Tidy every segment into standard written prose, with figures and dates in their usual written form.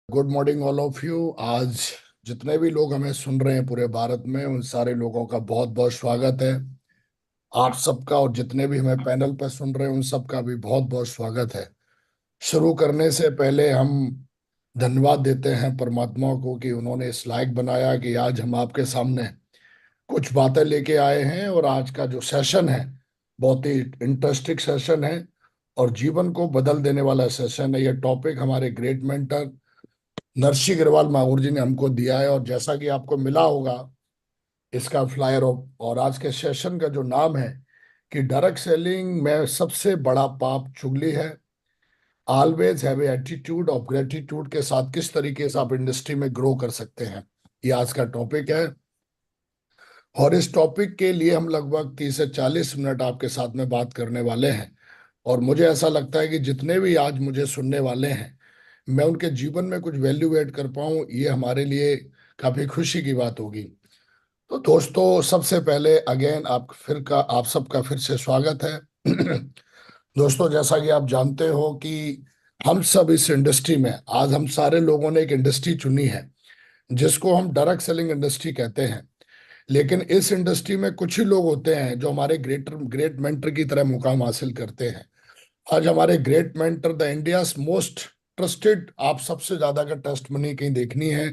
Good morning all of you. आज जितने भी लोग हमें सुन रहे हैं पूरे भारत में, उन सारे लोगों का बहुत बहुत स्वागत है। आप सबका और जितने भी हमें पैनल पर सुन रहे हैं उन सबका भी बहुत बहुत स्वागत है। शुरू करने से पहले हम धन्यवाद देते हैं परमात्मा को कि उन्होंने इस लायक बनाया कि आज हम आपके सामने कुछ बातें लेके आए हैं। और आज का जो सेशन है बहुत ही इंटरेस्टिंग सेशन है और जीवन को बदल देने वाला सेशन है। यह टॉपिक हमारे ग्रेट मेंटर नरसी अग्रवाल माहूर जी ने हमको दिया है। और जैसा कि आपको मिला होगा इसका फ्लायर और आज के सेशन का जो नाम है कि डायरेक्ट सेलिंग में सबसे बड़ा पाप चुगली है। Always have a attitude of gratitude के साथ किस तरीके से आप इंडस्ट्री में ग्रो कर सकते हैं, ये आज का टॉपिक है। और इस टॉपिक के लिए हम लगभग 30 से 40 मिनट आपके साथ में बात करने वाले हैं। और मुझे ऐसा लगता है कि जितने भी आज मुझे सुनने वाले हैं मैं उनके जीवन में कुछ वैल्यू ऐड कर पाऊं, ये हमारे लिए काफी खुशी की बात होगी। तो दोस्तों, सबसे पहले अगेन आप सबका फिर से स्वागत है। दोस्तों, जैसा कि आप जानते हो कि हम सब इस इंडस्ट्री में, आज हम सारे लोगों ने एक इंडस्ट्री चुनी है जिसको हम डायरेक्ट सेलिंग इंडस्ट्री कहते हैं। लेकिन इस इंडस्ट्री में कुछ ही लोग होते हैं जो हमारे ग्रेट मेंटर की तरह मुकाम हासिल करते हैं। आज हमारे great mentor the India most trusted, आप सबसे ज्यादा अगर टेस्ट मनी कहीं देखनी है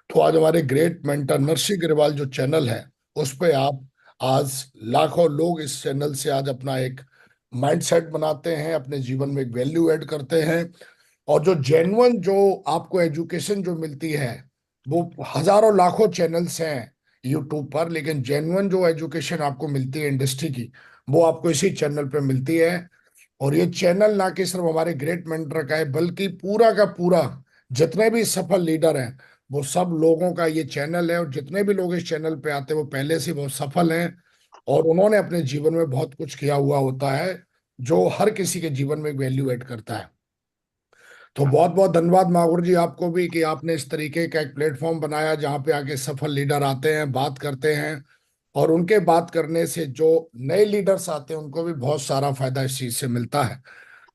तो आज हमारे ग्रेट मेंटर नरसी अग्रवाल जो चैनल है उस पे आप आज लाखों लोग इस चैनल से आज अपना एक माइंडसेट बनाते हैं, अपने जीवन में एक वैल्यू ऐड करते हैं। और जो जेन्युइन जो आपको एजुकेशन जो मिलती है, वो हजारों लाखों चैनल्स हैं यूट्यूब पर, लेकिन जेन्युइन जो एजुकेशन आपको मिलती है इंडस्ट्री की, वो आपको इसी चैनल पे मिलती है। और ये चैनल ना कि सिर्फ हमारे ग्रेट मेंटर का है बल्कि पूरा का पूरा जितने भी सफल लीडर हैं वो सब लोगों का ये चैनल है। और जितने भी लोग इस चैनल पे आते हैं वो पहले से बहुत सफल हैं और उन्होंने अपने जीवन में बहुत कुछ किया हुआ होता है जो हर किसी के जीवन में वैल्यू ऐड करता है। तो बहुत बहुत धन्यवाद मागुर जी आपको भी कि आपने इस तरीके का एक प्लेटफॉर्म बनाया जहाँ पे आके सफल लीडर आते हैं, बात करते हैं। और उनके बात करने से जो नए लीडर्स आते हैं उनको भी बहुत सारा फायदा इस चीज से मिलता है।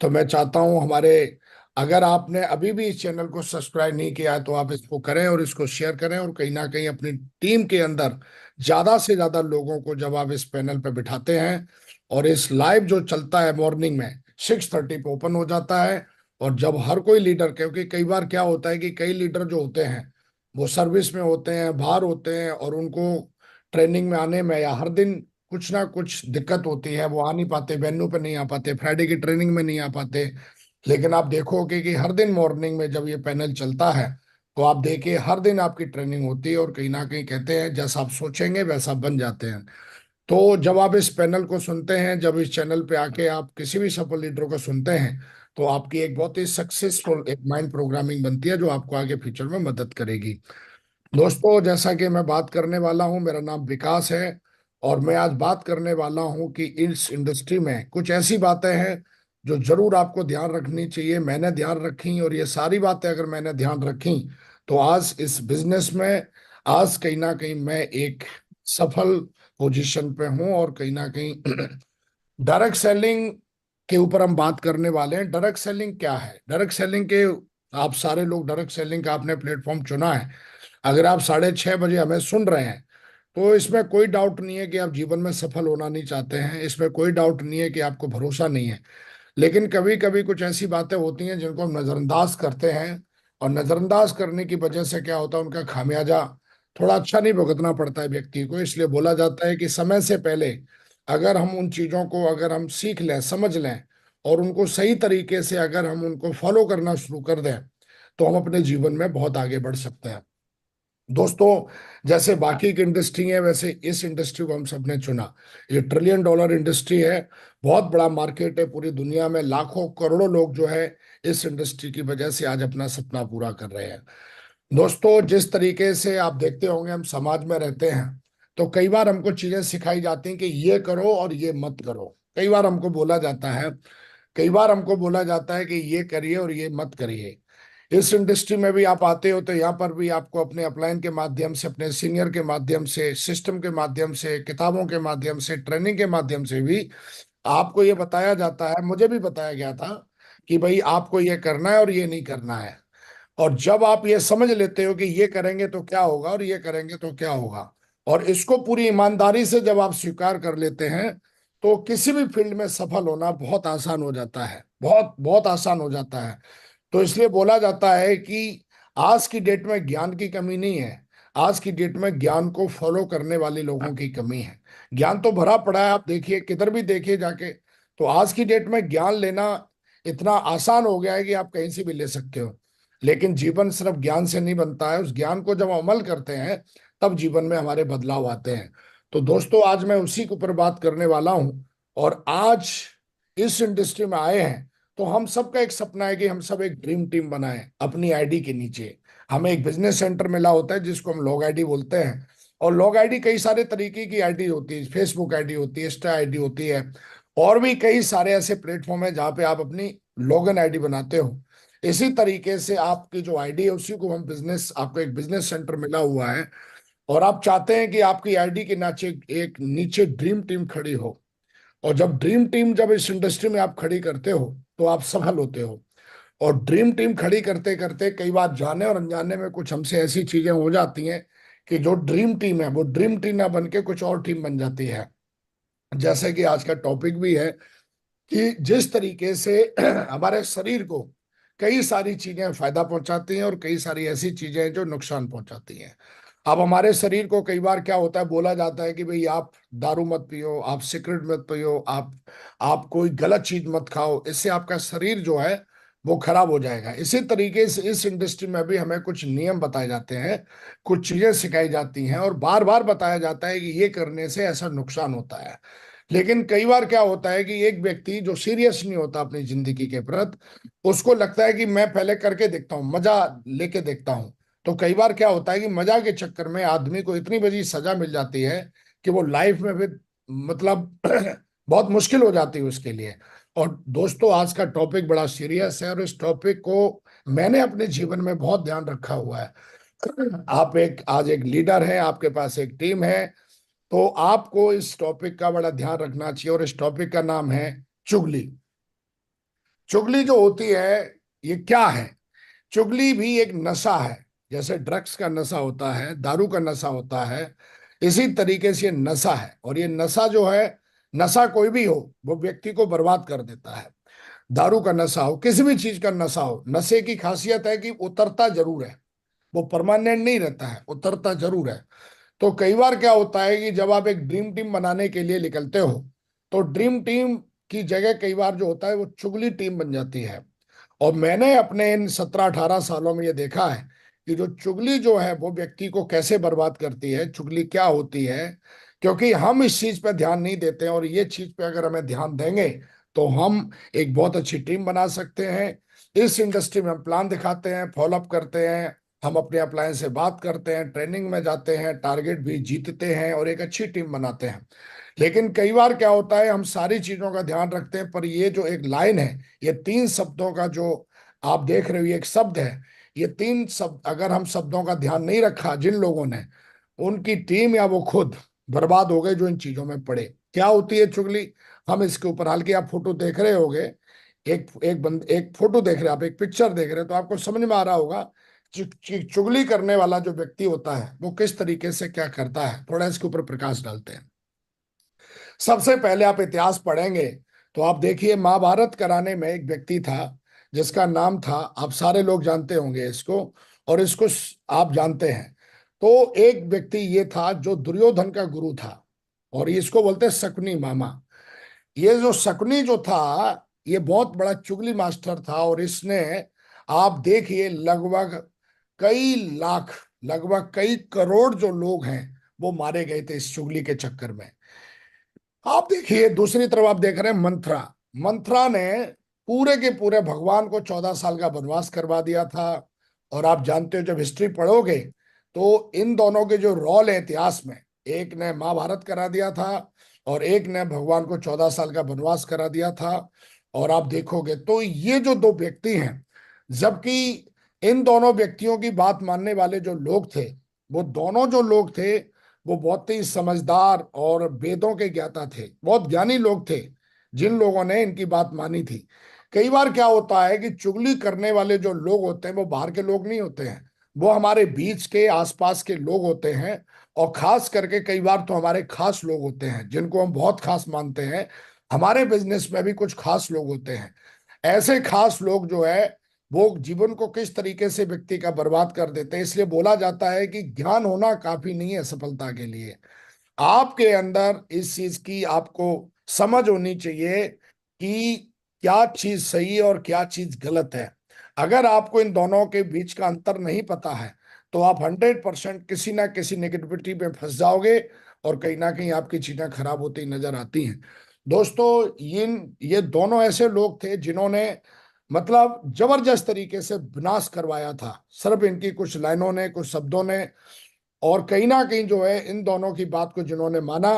तो मैं चाहता हूं हमारे, अगर आपने अभी भी इस चैनल को सब्सक्राइब नहीं किया है तो आप इसको करें और इसको शेयर करें और कहीं ना कहीं अपनी टीम के अंदर ज्यादा से ज्यादा लोगों को जब आप इस पैनल पे बिठाते हैं, और इस लाइव जो चलता है मॉर्निंग में 6:30 पे ओपन हो जाता है। और जब हर कोई लीडर, क्योंकि कई बार क्या होता है कि कई लीडर जो होते हैं वो सर्विस में होते हैं, बाहर होते हैं, और उनको ट्रेनिंग में आने में या हर दिन कुछ ना कुछ दिक्कत होती है, वो आ नहीं पाते, वेन्यू पे नहीं आ पाते, फ्राइडे की ट्रेनिंग में नहीं आ पाते। लेकिन आप देखोगे कि हर दिन मॉर्निंग में जब ये पैनल चलता है तो आप देखिए हर दिन आपकी ट्रेनिंग होती है। और कहीं ना कहीं कहते हैं जैसा आप सोचेंगे वैसा बन जाते हैं। तो जब आप इस पैनल को सुनते हैं, जब इस चैनल पे आके आप किसी भी सफल लीडर को सुनते हैं, तो आपकी एक बहुत ही सक्सेसफुल एक माइंड प्रोग्रामिंग बनती है जो आपको आगे फ्यूचर में मदद करेगी। दोस्तों, जैसा कि मैं बात करने वाला हूं, मेरा नाम विकास है और मैं आज बात करने वाला हूं कि इस इंडस्ट्री में कुछ ऐसी बातें हैं जो जरूर आपको ध्यान रखनी चाहिए। मैंने ध्यान रखी और ये सारी बातें अगर मैंने ध्यान रखी तो आज इस बिजनेस में, आज कहीं ना कहीं मैं एक सफल पोजीशन पे हूं। और कहीं ना कहीं डायरेक्ट सेलिंग के ऊपर हम बात करने वाले हैं। डायरेक्ट सेलिंग क्या है? डायरेक्ट सेलिंग के, आप सारे लोग डायरेक्ट सेलिंग का आपने प्लेटफॉर्म चुना है। अगर आप 6:30 बजे हमें सुन रहे हैं तो इसमें कोई डाउट नहीं है कि आप जीवन में सफल होना नहीं चाहते हैं, इसमें कोई डाउट नहीं है कि आपको भरोसा नहीं है। लेकिन कभी कभी कुछ ऐसी बातें होती हैं जिनको हम नजरअंदाज करते हैं, और नजरअंदाज करने की वजह से क्या होता है, उनका खामियाजा थोड़ा अच्छा नहीं भुगतना पड़ता है व्यक्ति को। इसलिए बोला जाता है कि समय से पहले अगर हम उन चीजों को अगर हम सीख लें, समझ लें और उनको सही तरीके से अगर हम उनको फॉलो करना शुरू कर दें तो हम अपने जीवन में बहुत आगे बढ़ सकते हैं। दोस्तों, जैसे बाकी की इंडस्ट्री है वैसे इस इंडस्ट्री को हम सबने चुना। ये $1 ट्रिलियन इंडस्ट्री है, बहुत बड़ा मार्केट है। पूरी दुनिया में लाखों करोड़ों लोग जो है इस इंडस्ट्री की वजह से आज अपना सपना पूरा कर रहे हैं। दोस्तों, जिस तरीके से आप देखते होंगे हम समाज में रहते हैं तो कई बार हमको चीजें सिखाई जाती हैं कि ये करो और ये मत करो। कई बार हमको बोला जाता है, कई बार हमको बोला जाता है कि ये करिए और ये मत करिए। इस इंडस्ट्री में भी आप आते हो तो यहाँ पर भी आपको अपने अपलाइन के माध्यम से, अपने सीनियर के माध्यम से, सिस्टम के माध्यम से, किताबों के माध्यम से, ट्रेनिंग के माध्यम से भी आपको ये बताया जाता है, मुझे भी बताया गया था कि भाई आपको ये करना है और ये नहीं करना है। और जब आप ये समझ लेते हो कि ये करेंगे तो क्या होगा और ये करेंगे तो क्या होगा, और इसको पूरी ईमानदारी से जब आप स्वीकार कर लेते हैं, तो किसी भी फील्ड में सफल होना बहुत आसान हो जाता है, बहुत बहुत आसान हो जाता है। तो इसलिए बोला जाता है कि आज की डेट में ज्ञान की कमी नहीं है, आज की डेट में ज्ञान को फॉलो करने वाले लोगों की कमी है। ज्ञान तो भरा पड़ा है, आप देखिए किधर भी देखिए जाके। तो आज की डेट में ज्ञान लेना इतना आसान हो गया है कि आप कहीं से भी ले सकते हो। लेकिन जीवन सिर्फ ज्ञान से नहीं बनता है, उस ज्ञान को जब हम अमल करते हैं तब जीवन में हमारे बदलाव आते हैं। तो दोस्तों, आज मैं उसी के ऊपर बात करने वाला हूं। और आज इस इंडस्ट्री में आए हैं तो हम सबका एक सपना है कि हम सब एक ड्रीम टीम बनाएं अपनी आईडी के नीचे। हमें एक बिजनेस सेंटर मिला होता है जिसको हम लॉग आईडी बोलते हैं। और लॉग आईडी कई सारे तरीके की आईडी होती है, फेसबुक आईडी होती है, इंस्टा आईडी होती है, और भी कई सारे ऐसे प्लेटफॉर्म है जहाँ पे आप अपनी लॉगिन आईडी बनाते हो। इसी तरीके से आपकी जो आईडी है उसी को हम बिजनेस, आपको एक बिजनेस सेंटर मिला हुआ है, और आप चाहते हैं कि आपकी आईडी के नीचे एक नीचे ड्रीम टीम खड़ी हो। और जब ड्रीम टीम जब इस इंडस्ट्री में आप खड़ी करते हो तो आप सफल होते हो। और ड्रीम टीम खड़ी करते करते कई बार जाने और अनजाने में कुछ हमसे ऐसी चीजें हो जाती हैं कि जो ड्रीम टीम है वो ड्रीम टीम ना बन के कुछ और टीम बन जाती है। जैसे कि आज का टॉपिक भी है कि जिस तरीके से हमारे शरीर को कई सारी चीजें फायदा पहुंचाती हैं और कई सारी ऐसी चीजें हैं जो नुकसान पहुंचाती हैं। अब हमारे शरीर को कई बार क्या होता है, बोला जाता है कि भाई आप दारू मत पियो, आप सिगरेट मत पियो, आप कोई गलत चीज मत खाओ, इससे आपका शरीर जो है वो खराब हो जाएगा। इसी तरीके से इस इंडस्ट्री में भी हमें कुछ नियम बताए जाते हैं, कुछ चीजें सिखाई जाती हैं, और बार बार बताया जाता है कि ये करने से ऐसा नुकसान होता है। लेकिन कई बार क्या होता है कि एक व्यक्ति जो सीरियस नहीं होता अपनी जिंदगी के प्रति, उसको लगता है कि मैं पहले करके देखता हूँ, मजा लेके देखता हूँ। तो कई बार क्या होता है कि मजा के चक्कर में आदमी को इतनी बड़ी सजा मिल जाती है कि वो लाइफ में फिर मतलब बहुत मुश्किल हो जाती है उसके लिए। और दोस्तों, आज का टॉपिक बड़ा सीरियस है और इस टॉपिक को मैंने अपने जीवन में बहुत ध्यान रखा हुआ है। आप एक आज एक लीडर हैं, आपके पास एक टीम है, तो आपको इस टॉपिक का बड़ा ध्यान रखना चाहिए। और इस टॉपिक का नाम है चुगली। चुगली जो होती है ये क्या है? चुगली भी एक नशा है। जैसे ड्रग्स का नशा होता है, दारू का नशा होता है, इसी तरीके से ये नशा है। और ये नशा जो है, नशा कोई भी हो वो व्यक्ति को बर्बाद कर देता है। दारू का नशा हो, किसी भी चीज का नशा हो, नशे की खासियत है कि उतरता जरूर है, वो परमानेंट नहीं रहता है, उतरता जरूर है। तो कई बार क्या होता है कि जब आप एक ड्रीम टीम बनाने के लिए निकलते हो तो ड्रीम टीम की जगह कई बार जो होता है वो चुगली टीम बन जाती है। और मैंने अपने इन 17-18 सालों में ये देखा है कि जो चुगली जो है वो व्यक्ति को कैसे बर्बाद करती है, चुगली क्या होती है। क्योंकि हम इस चीज पे ध्यान नहीं देते हैं, और ये चीज पे अगर हमें ध्यान देंगे तो हम एक बहुत अच्छी टीम बना सकते हैं। इस इंडस्ट्री में हम प्लान दिखाते हैं, फॉलोअप करते हैं, हम अपने अप्लायंस से बात करते हैं, ट्रेनिंग में जाते हैं, टारगेट भी जीतते हैं और एक अच्छी टीम बनाते हैं। लेकिन कई बार क्या होता है, हम सारी चीजों का ध्यान रखते हैं पर ये जो एक लाइन है, ये 3 शब्दों का जो आप देख रहे हो, ये एक शब्द है। ये 3 शब्द अगर हम शब्दों का ध्यान नहीं रखा जिन लोगों ने, उनकी टीम या वो खुद बर्बाद हो गए जो इन चीजों में पड़े। क्या होती है चुगली? हम इसके ऊपर, हालांकि आप फोटो देख रहे होगे, एक फोटो देख रहे हैं आप, एक पिक्चर देख रहे हैं, तो आपको समझ में आ रहा होगा चुगली करने वाला जो व्यक्ति होता है वो किस तरीके से क्या करता है। थोड़ा इसके ऊपर प्रकाश डालते हैं। सबसे पहले आप इतिहास पढ़ेंगे तो आप देखिए, महाभारत कराने में एक व्यक्ति था जिसका नाम था, आप सारे लोग जानते होंगे इसको, और इसको आप जानते हैं। तो एक व्यक्ति ये था जो दुर्योधन का गुरु था, और इसको बोलते हैं शकुनी मामा। ये जो शकुनी जो था, ये बहुत बड़ा चुगली मास्टर था, और इसने, आप देखिए, लगभग कई लाख, लगभग कई करोड़ जो लोग हैं वो मारे गए थे इस चुगली के चक्कर में। आप देखिए दूसरी तरफ, आप देख रहे हैं मंत्रा। मंत्रा ने पूरे के पूरे भगवान को 14 साल का वनवास करवा दिया था। और आप जानते हो, जब हिस्ट्री पढ़ोगे तो इन दोनों के जो रोल है इतिहास में, एक ने महाभारत करा दिया था और एक ने भगवान को 14 साल का वनवास करा दिया था। और आप देखोगे तो ये जो दो व्यक्ति हैं, जबकि इन दोनों व्यक्तियों की बात मानने वाले जो लोग थे, वो दोनों जो लोग थे वो बहुत ही समझदार और वेदों के ज्ञाता थे, बहुत ज्ञानी लोग थे जिन लोगों ने इनकी बात मानी थी। कई बार क्या होता है कि चुगली करने वाले जो लोग होते हैं वो बाहर के लोग नहीं होते हैं, वो हमारे बीच के आसपास के लोग होते हैं। और खास करके कई बार तो हमारे खास लोग होते हैं जिनको हम बहुत खास मानते हैं। हमारे बिजनेस में भी कुछ खास लोग होते हैं। ऐसे खास लोग जो है वो जीवन को किस तरीके से व्यक्ति का बर्बाद कर देते हैं। इसलिए बोला जाता है कि ज्ञान होना काफी नहीं है सफलता के लिए। आपके अंदर इस चीज की आपको समझ होनी चाहिए कि क्या चीज सही है और क्या चीज गलत है। अगर आपको इन दोनों के बीच का अंतर नहीं पता है तो आप 100% किसी ना किसी नेगेटिविटी में फंस जाओगे और कहीं ना कहीं आपकी चीजें खराब होती नजर आती हैं। दोस्तों, ये दोनों ऐसे लोग थे जिन्होंने मतलब जबरदस्त तरीके से विनाश करवाया था, सिर्फ इनकी कुछ लाइनों ने, कुछ शब्दों ने। और कहीं ना कहीं जो है इन दोनों की बात को जिन्होंने माना,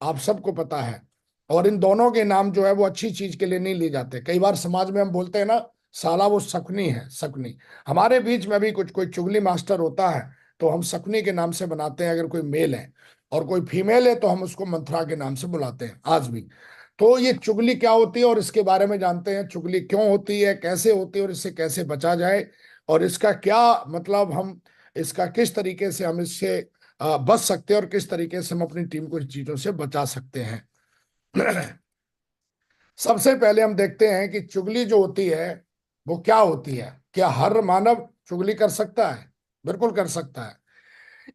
आप सबको पता है। और इन दोनों के नाम जो है वो अच्छी चीज के लिए नहीं लिए जाते। कई बार समाज में हम बोलते हैं ना, साला वो शकुनी है, शकुनी। हमारे बीच में भी कुछ कोई चुगली मास्टर होता है तो हम शकुनी के नाम से बनाते हैं अगर कोई मेल है, और कोई फीमेल है तो हम उसको मंथरा के नाम से बुलाते हैं आज भी। तो ये चुगली क्या होती है और इसके बारे में जानते हैं, चुगली क्यों होती है, कैसे होती है और इससे कैसे बचा जाए, और इसका क्या मतलब, हम इसका किस तरीके से हम इससे बच सकते हैं और किस तरीके से हम अपनी टीम को इस चीजों से बचा सकते हैं। सबसे पहले हम देखते हैं कि चुगली जो होती है वो क्या होती है। क्या हर मानव चुगली कर सकता है? बिल्कुल कर सकता है।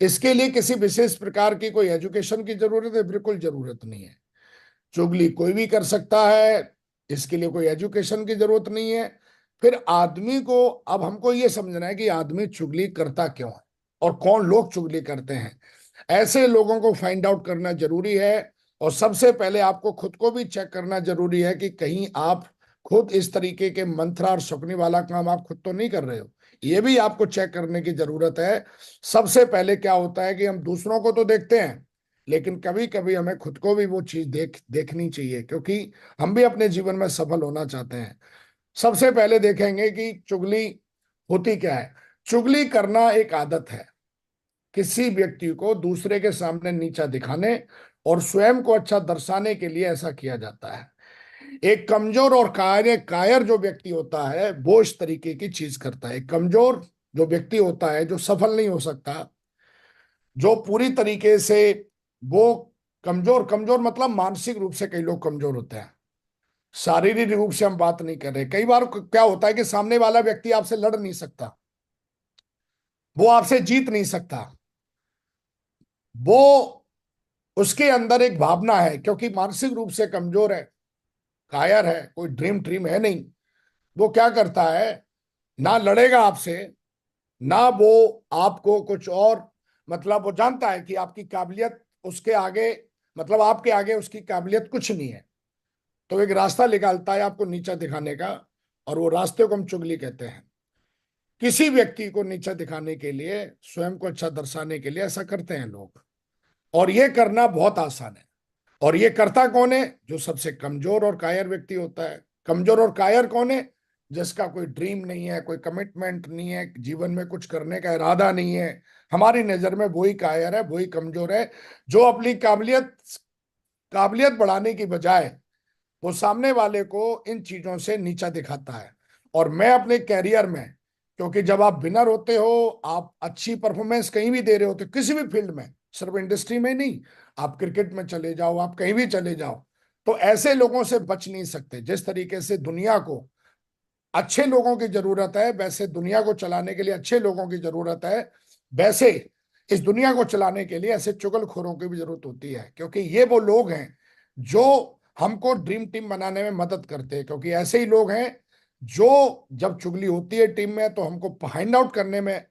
इसके लिए किसी विशेष प्रकार की कोई एजुकेशन की जरूरत है? बिल्कुल जरूरत नहीं है। चुगली कोई भी कर सकता है, इसके लिए कोई एजुकेशन की जरूरत नहीं है। फिर आदमी को, अब हमको ये समझना है कि आदमी चुगली करता क्यों है और कौन लोग चुगली करते हैं। ऐसे लोगों को फाइंड आउट करना जरूरी है। और सबसे पहले आपको खुद को भी चेक करना जरूरी है कि कहीं आप खुद इस तरीके के मंत्र और शकुनी वाला काम आप खुद तो नहीं कर रहे हो। ये भी आपको चेक करने की जरूरत है। सबसे पहले क्या होता है कि हम दूसरों को तो देखते हैं, लेकिन कभी कभी हमें खुद को भी वो चीज देखनी चाहिए, क्योंकि हम भी अपने जीवन में सफल होना चाहते हैं। सबसे पहले देखेंगे कि चुगली होती क्या है। चुगली करना एक आदत है, किसी व्यक्ति को दूसरे के सामने नीचा दिखाने और स्वयं को अच्छा दर्शाने के लिए ऐसा किया जाता है। एक कमजोर और कायर जो व्यक्ति होता है वो इस तरीके की चीज करता है। कमजोर जो व्यक्ति होता है, जो सफल नहीं हो सकता, जो पूरी तरीके से वो कमजोर, कमजोर मतलब मानसिक रूप से कई लोग कमजोर होते हैं, शारीरिक रूप से हम बात नहीं कर रहे। कई बार क्या होता है कि सामने वाला व्यक्ति आपसे लड़ नहीं सकता, वो आपसे जीत नहीं सकता, वो उसके अंदर एक भावना है, क्योंकि मानसिक रूप से कमजोर है, कायर है, कोई ड्रीम ड्रीम है नहीं। वो क्या करता है, ना लड़ेगा आपसे, ना वो आपको कुछ और, मतलब वो जानता है कि आपकी काबिलियत उसके आगे, मतलब आपके आगे उसकी काबिलियत कुछ नहीं है। तो एक रास्ता निकालता है आपको नीचा दिखाने का, और वो रास्ते को हम चुगली कहते हैं। किसी व्यक्ति को नीचा दिखाने के लिए, स्वयं को अच्छा दर्शाने के लिए ऐसा करते हैं लोग। और ये करना बहुत आसान है। और ये करता कौन है? जो सबसे कमजोर और कायर व्यक्ति होता है। कमजोर और कायर कौन है? जिसका कोई ड्रीम नहीं है, कोई कमिटमेंट नहीं है, जीवन में कुछ करने का इरादा नहीं है। हमारी नजर में वही कायर है, वही कमजोर है, जो अपनी काबिलियत काबिलियत बढ़ाने की बजाय वो सामने वाले को इन चीजों से नीचा दिखाता है। और मैं अपने कैरियर में, क्योंकि जब आप विनर होते हो, आप अच्छी परफॉर्मेंस कहीं भी दे रहे होते, किसी भी फील्ड में, सिर्फ इंडस्ट्री में नहीं, आप क्रिकेट में चले जाओ, आप कहीं भी चले जाओ, तो ऐसे लोगों से बच नहीं सकते। जिस तरीके से दुनिया को अच्छे लोगों की जरूरत है, वैसे दुनिया को चलाने के लिए अच्छे लोगों की जरूरत है, वैसे इस दुनिया को चलाने के लिए ऐसे चुगलखोरों की भी जरूरत होती है। क्योंकि ये वो लोग हैं जो हमको ड्रीम टीम बनाने में मदद करते हैं। क्योंकि ऐसे ही लोग हैं जो, जब चुगली होती है टीम में, तो हमको फाइंड आउट करने में,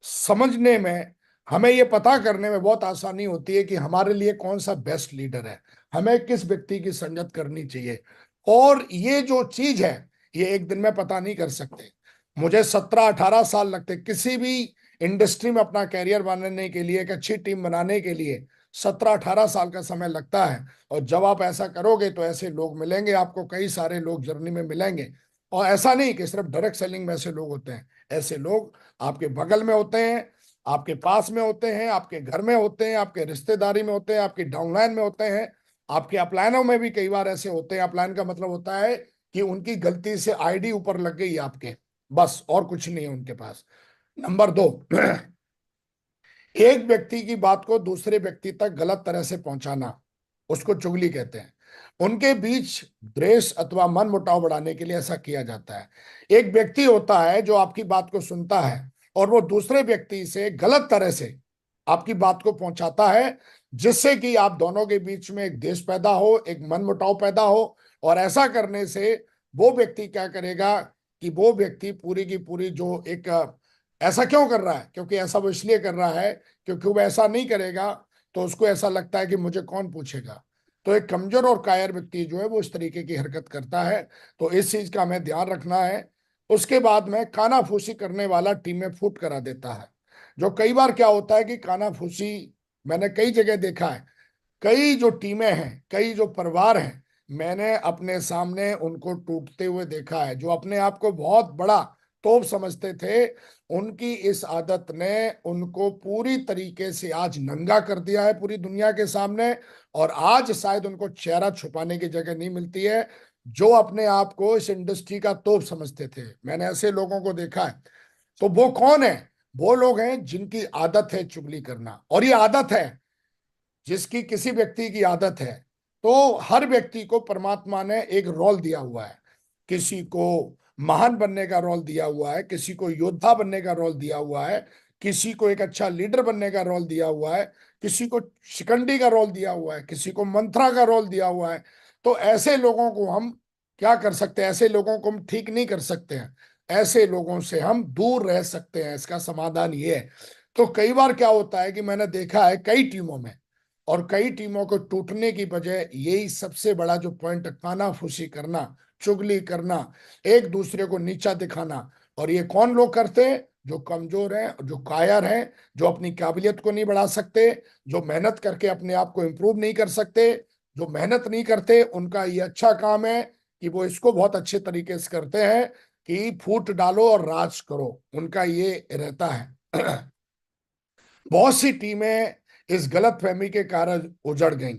समझने में, हमें ये पता करने में बहुत आसानी होती है कि हमारे लिए कौन सा बेस्ट लीडर है, हमें किस व्यक्ति की संगत करनी चाहिए। और ये जो चीज है, ये एक दिन में पता नहीं कर सकते। मुझे 17-18 साल लगते किसी भी इंडस्ट्री में अपना कैरियर बनाने के लिए, एक अच्छी टीम बनाने के लिए 17-18 साल का समय लगता है। और जब आप ऐसा करोगे तो ऐसे लोग मिलेंगे आपको, कई सारे लोग जर्नी में मिलेंगे। और ऐसा नहीं कि सिर्फ डायरेक्ट सेलिंग में ऐसे लोग होते हैं, ऐसे लोग आपके बगल में होते हैं, आपके पास में होते हैं, आपके घर में होते हैं, आपके रिश्तेदारी में होते हैं, आपकी डाउनलाइन में होते हैं, आपके अपलाइनों में भी कई बार ऐसे होते हैं। अपलाइन का मतलब होता है कि उनकी गलती से आईडी ऊपर लग गई आपके, बस और कुछ नहीं है उनके पास। नंबर 2, एक व्यक्ति की बात को दूसरे व्यक्ति तक गलत तरह से पहुंचाना, उसको चुगली कहते हैं। उनके बीच द्वेष अथवा मन मुटाव बढ़ाने के लिए ऐसा किया जाता है। एक व्यक्ति होता है जो आपकी बात को सुनता है और वो दूसरे व्यक्ति से गलत तरह से आपकी बात को पहुंचाता है, जिससे कि आप दोनों के बीच में एक द्वेष पैदा हो, एक मन मुटाव पैदा हो। और ऐसा करने से वो व्यक्ति क्या करेगा कि वो व्यक्ति पूरी की पूरी जो एक ऐसा क्यों कर रहा है, क्योंकि ऐसा वो इसलिए कर रहा है क्योंकि वो ऐसा नहीं करेगा तो उसको ऐसा लगता है कि मुझे कौन पूछेगा। तो एक कमजोर और कायर व्यक्ति जो है वो इस तरीके की हरकत करता है। तो इस चीज का हमें ध्यान रखना है। उसके बाद में कानाफूसी करने वाला टीम में फूट करा देता है। जो कई बार क्या होता है कि कानाफूसी मैंने कई जगह देखा है। कई जो टीमें हैं, कई जो परिवार हैं, मैंने अपने सामने उनको टूटते हुए देखा है। जो अपने आप को बहुत बड़ा तोप समझते थे, उनकी इस आदत ने उनको पूरी तरीके से आज नंगा कर दिया है पूरी दुनिया के सामने। और आज शायद उनको चेहरा छुपाने की जगह नहीं मिलती है। जो अपने आप को इस इंडस्ट्री का तोप समझते थे, मैंने ऐसे लोगों को देखा है। तो वो कौन है? वो लोग हैं जिनकी आदत है चुगली करना। और ये आदत है, जिसकी किसी व्यक्ति की आदत है, तो हर व्यक्ति को परमात्मा ने एक रोल दिया हुआ है। किसी को महान बनने का रोल दिया हुआ है, किसी को योद्धा बनने का रोल दिया हुआ है, किसी को एक अच्छा लीडर बनने का रोल दिया हुआ है, किसी को शिकंडी का रोल दिया हुआ है, किसी को मंत्रा का रोल दिया हुआ है। तो ऐसे लोगों को हम क्या कर सकते हैं? ऐसे लोगों को हम ठीक नहीं कर सकते हैं। ऐसे लोगों से हम दूर रह सकते हैं। इसका समाधान ये है। तो कई बार क्या होता है कि मैंने देखा है कई टीमों में, और कई टीमों को टूटने की वजह यही सबसे बड़ा जो पॉइंट, कानाफूसी करना, चुगली करना, एक दूसरे को नीचा दिखाना। और ये कौन लोग करते हैं? जो कमजोर हैं, जो कायर हैं, जो अपनी काबिलियत को नहीं बढ़ा सकते, जो मेहनत करके अपने आप को इंप्रूव नहीं कर सकते, जो मेहनत नहीं करते। उनका ये अच्छा काम है कि वो इसको बहुत अच्छे तरीके से करते हैं कि फूट डालो और राज करो, उनका ये रहता है। बहुत सी टीमें इस गलत फहमी के कारण उजड़ गईं,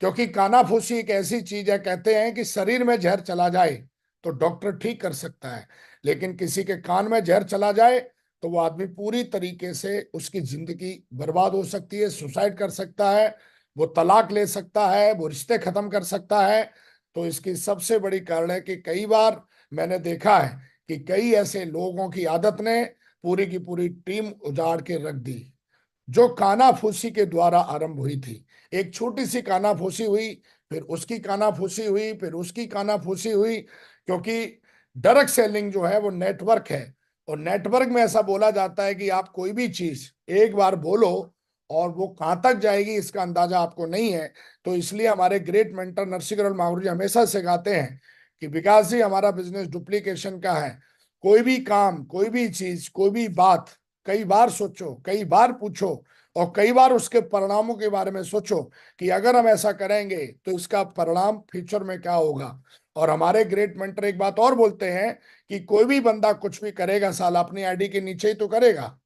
क्योंकि कानाफूसी एक ऐसी चीज है, कहते हैं कि शरीर में जहर चला जाए तो डॉक्टर ठीक कर सकता है, लेकिन किसी के कान में जहर चला जाए तो वो आदमी पूरी तरीके से उसकी जिंदगी बर्बाद हो सकती है, सुसाइड कर सकता है, वो तलाक ले सकता है, वो रिश्ते खत्म कर सकता है। तो इसकी सबसे बड़ी कारण है कि कई बार मैंने देखा है कि कई ऐसे लोगों की आदत ने पूरी की पूरी टीम उजाड़ के रख दी, जो कानाफूसी के द्वारा आरंभ हुई थी। एक छोटी सी कानाफूसी हुई, फिर उसकी कानाफूसी हुई, फिर उसकी कानाफूसी हुई। क्योंकि डायरेक्ट सेलिंग जो है वो नेटवर्क है, और नेटवर्क में ऐसा बोला जाता है कि आप कोई भी चीज एक बार बोलो और वो कहां तक जाएगी इसका अंदाजा आपको नहीं है। तो इसलिए हमारे ग्रेट मेंटर नरसिंह माहूर जी हमेशा सिखाते हैं कि विकास जी, हमारा बिजनेस डुप्लीकेशन का है। कोई भी काम, कोई भी चीज, कोई भी बात कई बार सोचो, कई बार पूछो, और कई बार उसके परिणामों के बारे में सोचो कि अगर हम ऐसा करेंगे तो इसका परिणाम फ्यूचर में क्या होगा। और हमारे ग्रेट मेंटर एक बात और बोलते हैं कि कोई भी बंदा कुछ भी करेगा साला अपनी आईडी के नीचे ही तो करेगा,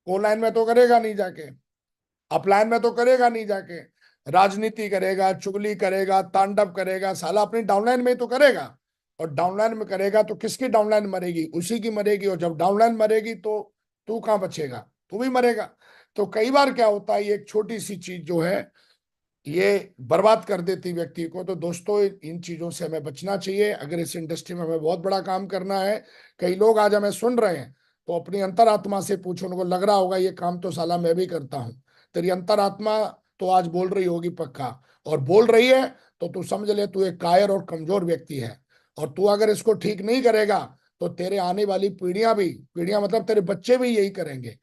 ऑनलाइन में तो करेगा नहीं जाके, अपलाइन में तो करेगा नहीं जाके। राजनीति करेगा, चुगली करेगा, तांडव करेगा, साला अपनी डाउनलाइन में ही तो करेगा। और डाउनलाइन में करेगा तो किसकी डाउनलाइन मरेगी? उसी की मरेगी। और जब डाउनलाइन मरेगी तो तू कहां बचेगा? तू भी मरेगा। तो कई बार क्या होता है, ये एक छोटी सी चीज जो है ये बर्बाद कर देती व्यक्ति को। तो दोस्तों, इन चीजों से हमें बचना चाहिए अगर इस इंडस्ट्री में हमें बहुत बड़ा काम करना है। कई लोग आज हमें सुन रहे हैं, तो अपनी अंतरात्मा से पूछो, उनको लग रहा होगा ये काम तो साला मैं भी करता हूं। तेरी अंतरात्मा तो आज बोल रही होगी पक्का, और बोल रही है तो तू समझ ले तू एक कायर और कमजोर व्यक्ति है। और तू अगर इसको ठीक नहीं करेगा तो तेरे आने वाली पीढ़ियां भी, पीढ़ियां मतलब तेरे बच्चे भी यही करेंगे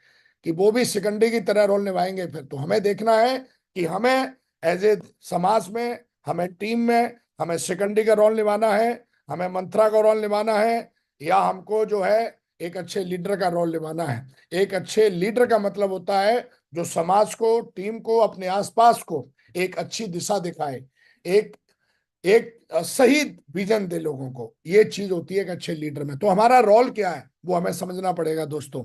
कि वो भी शिकंडी की तरह रोल निभाएंगे। फिर तो हमें देखना है कि हमें एज ए समाज में, हमें टीम में, हमें शिकंडी का रोल निभाना है, हमें मंत्रा का रोल निभाना है, या हमको जो है एक अच्छे लीडर का रोल निभाना है। एक अच्छे लीडर का मतलब होता है जो समाज को, टीम को, अपने आसपास को एक अच्छी दिशा दिखाए, एक एक सही विजन दे लोगों को। ये चीज होती है एक अच्छे लीडर में। तो हमारा रोल क्या है वो हमें समझना पड़ेगा दोस्तों।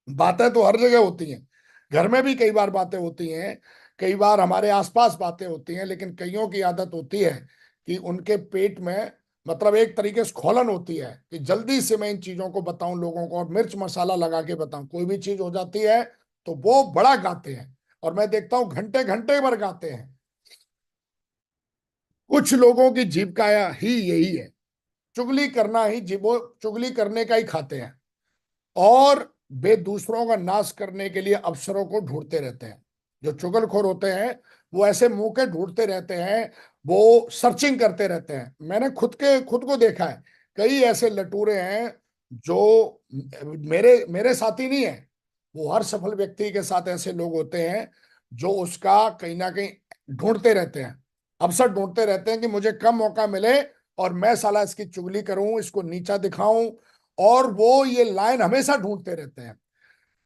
बातें तो हर जगह होती हैं, घर में भी कई बार बातें होती हैं, कई बार हमारे आसपास बातें होती हैं, लेकिन कईयों की आदत होती है कि उनके पेट में मतलब एक तरीके से खौलन होती है कि जल्दी से मैं इन चीजों को बताऊं लोगों को, और मिर्च मसाला लगा के बताऊं। कोई भी चीज हो जाती है तो वो बड़ा गाते हैं, और मैं देखता हूं घंटे घंटे भर गाते हैं। कुछ लोगों की जीविका ही यही है, चुगली करना ही, वो चुगली करने का ही खाते हैं, और वे दूसरों का नाश करने के लिए अवसरों को ढूंढते रहते हैं। जो चुगलखोर होते हैं वो ऐसे मौके ढूंढते रहते हैं, वो सर्चिंग करते रहते हैं। मैंने खुद को देखा है, कई ऐसे लटूरे हैं जो मेरे मेरे साथी नहीं है, वो हर सफल व्यक्ति के साथ ऐसे लोग होते हैं जो उसका कहीं ना कहीं ढूंढते रहते हैं, अवसर ढूंढते रहते हैं कि मुझे कम मौका मिले और मैं साला इसकी चुगली करूं, इसको नीचा दिखाऊं। और वो ये लाइन हमेशा ढूंढते रहते हैं।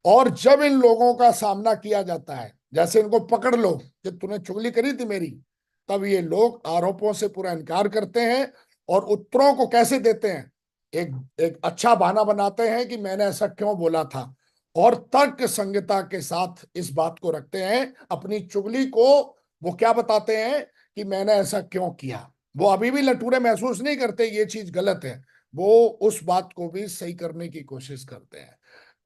और जब इन लोगों का सामना किया जाता है, जैसे इनको पकड़ लो कि तूने चुगली करी थी मेरी, तब ये लोग आरोपों से पूरा इनकार करते हैं और उत्तरों को कैसे देते हैं, एक एक अच्छा बहाना बनाते हैं कि मैंने ऐसा क्यों बोला था, और तर्क संगता के साथ इस बात को रखते हैं, अपनी चुगली को वो क्या बताते हैं कि मैंने ऐसा क्यों किया। वो अभी भी लटूरे महसूस नहीं करते ये चीज गलत है, वो उस बात को भी सही करने की कोशिश करते हैं।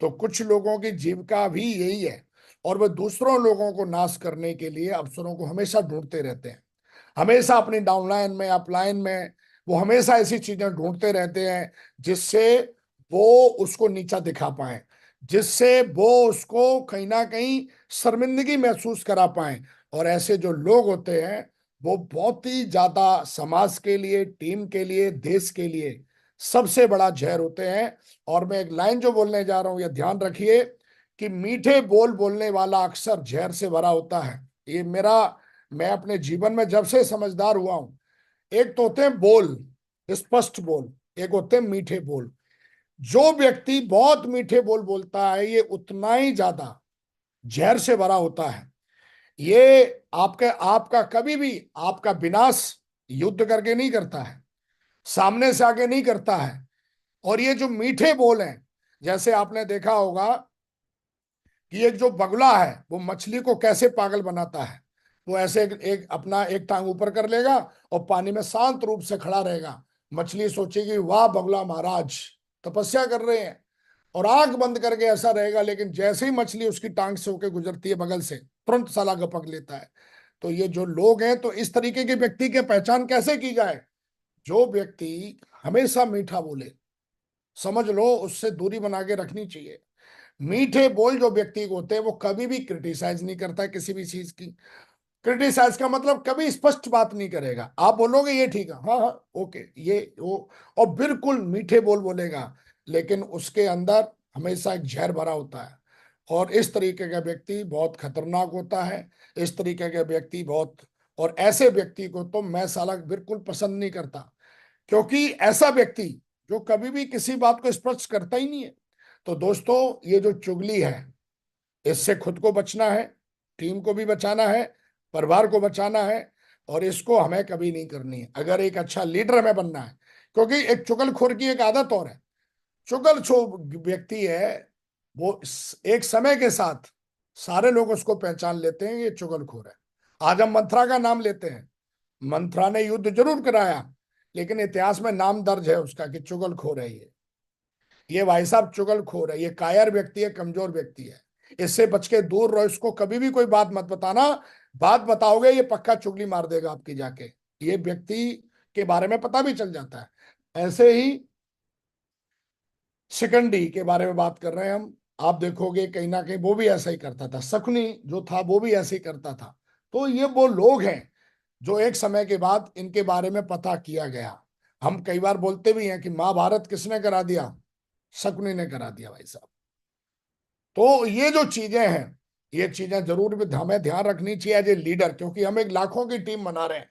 तो कुछ लोगों की जीविका भी यही है, और वे दूसरों लोगों को नाश करने के लिए अवसरों को हमेशा ढूंढते रहते हैं। हमेशा अपनी डाउनलाइन में, अपलाइन में वो हमेशा ऐसी चीजें ढूंढते रहते हैं जिससे वो उसको नीचा दिखा पाए, जिससे वो उसको कहीं ना कहीं शर्मिंदगी महसूस करा पाए। और ऐसे जो लोग होते हैं वो बहुत ही ज्यादा समाज के लिए, टीम के लिए, देश के लिए सबसे बड़ा जहर होते हैं। और मैं एक लाइन जो बोलने जा रहा हूं, यह ध्यान रखिए कि मीठे बोल बोलने वाला अक्सर जहर से भरा होता है। ये मेरा, मैं अपने जीवन में जब से समझदार हुआ हूं, एक तो होते हैं बोल, स्पष्ट बोल, एक होते हैं मीठे बोल। जो व्यक्ति बहुत मीठे बोल बोलता है ये उतना ही ज्यादा जहर से भरा होता है। ये आपके आपका कभी भी आपका विनाश युद्ध करके नहीं करता है, सामने से आके नहीं करता है। और ये जो मीठे बोल हैं, जैसे आपने देखा होगा कि एक जो बगुला है वो मछली को कैसे पागल बनाता है। वो ऐसे एक अपना एक टांग ऊपर कर लेगा और पानी में शांत रूप से खड़ा रहेगा। मछली सोचेगी वाह बगुला महाराज तपस्या कर रहे हैं, और आंख बंद करके ऐसा रहेगा। लेकिन जैसे ही मछली उसकी टांग से होकर गुजरती है बगल से, तुरंत साला गपक लेता है। तो ये जो लोग हैं, तो इस तरीके के व्यक्ति की पहचान कैसे की जाए? जो व्यक्ति हमेशा मीठा बोले, समझ लो उससे दूरी बना के रखनी चाहिए। मीठे बोल जो व्यक्ति को होते हैं वो कभी भी क्रिटिसाइज नहीं करता है किसी भी चीज की। क्रिटिसाइज का मतलब कभी स्पष्ट बात नहीं करेगा, आप बोलोगे ये ठीक है, हाँ हाँ ओके ये वो, और बिल्कुल मीठे बोल बोलेगा, लेकिन उसके अंदर हमेशा एक जहर भरा होता है। और इस तरीके का व्यक्ति बहुत खतरनाक होता है। इस तरीके का व्यक्ति बहुत, और ऐसे व्यक्ति को तो मैं साला बिल्कुल पसंद नहीं करता, क्योंकि ऐसा व्यक्ति जो कभी भी किसी बात को स्पष्ट करता ही नहीं है। तो दोस्तों, ये जो चुगली है, इससे खुद को बचना है, टीम को भी बचाना है, परिवार को बचाना है, और इसको हमें कभी नहीं करनी है अगर एक अच्छा लीडर हमें बनना है। क्योंकि एक चुगलखोर की एक आदत और है, चुगलखोर व्यक्ति है वो एक समय के साथ सारे लोग उसको पहचान लेते हैं ये चुगलखोर है। आज हम मंथरा का नाम लेते हैं, मंथरा ने युद्ध जरूर कराया, लेकिन इतिहास में नाम दर्ज है उसका कि चुगलखोर है ये भाई साहब चुगलखोर है, ये कायर व्यक्ति है, कमजोर व्यक्ति है। इससे बच के दूर रहो, इसको कभी भी कोई बात मत बताना। बात बताओगे ये पक्का चुगली मार देगा आपकी जाके। ये व्यक्ति के बारे में पता भी चल जाता है। ऐसे ही शिखंडी के बारे में बात कर रहे हैं हम, आप देखोगे कहीं ना कहीं वो भी ऐसा ही करता था, शकुनी जो था वो भी ऐसे ही करता था। तो ये वो लोग हैं जो एक समय के बाद इनके बारे में पता किया गया। हम कई बार बोलते भी हैं कि महाभारत किसने करा दिया? शकुनी ने करा दिया भाई साहब। तो ये जो चीजें हैं, ये चीजें जरूर भी हमें ध्यान रखनी चाहिए एज ए लीडर, क्योंकि हम एक लाखों की टीम बना रहे हैं,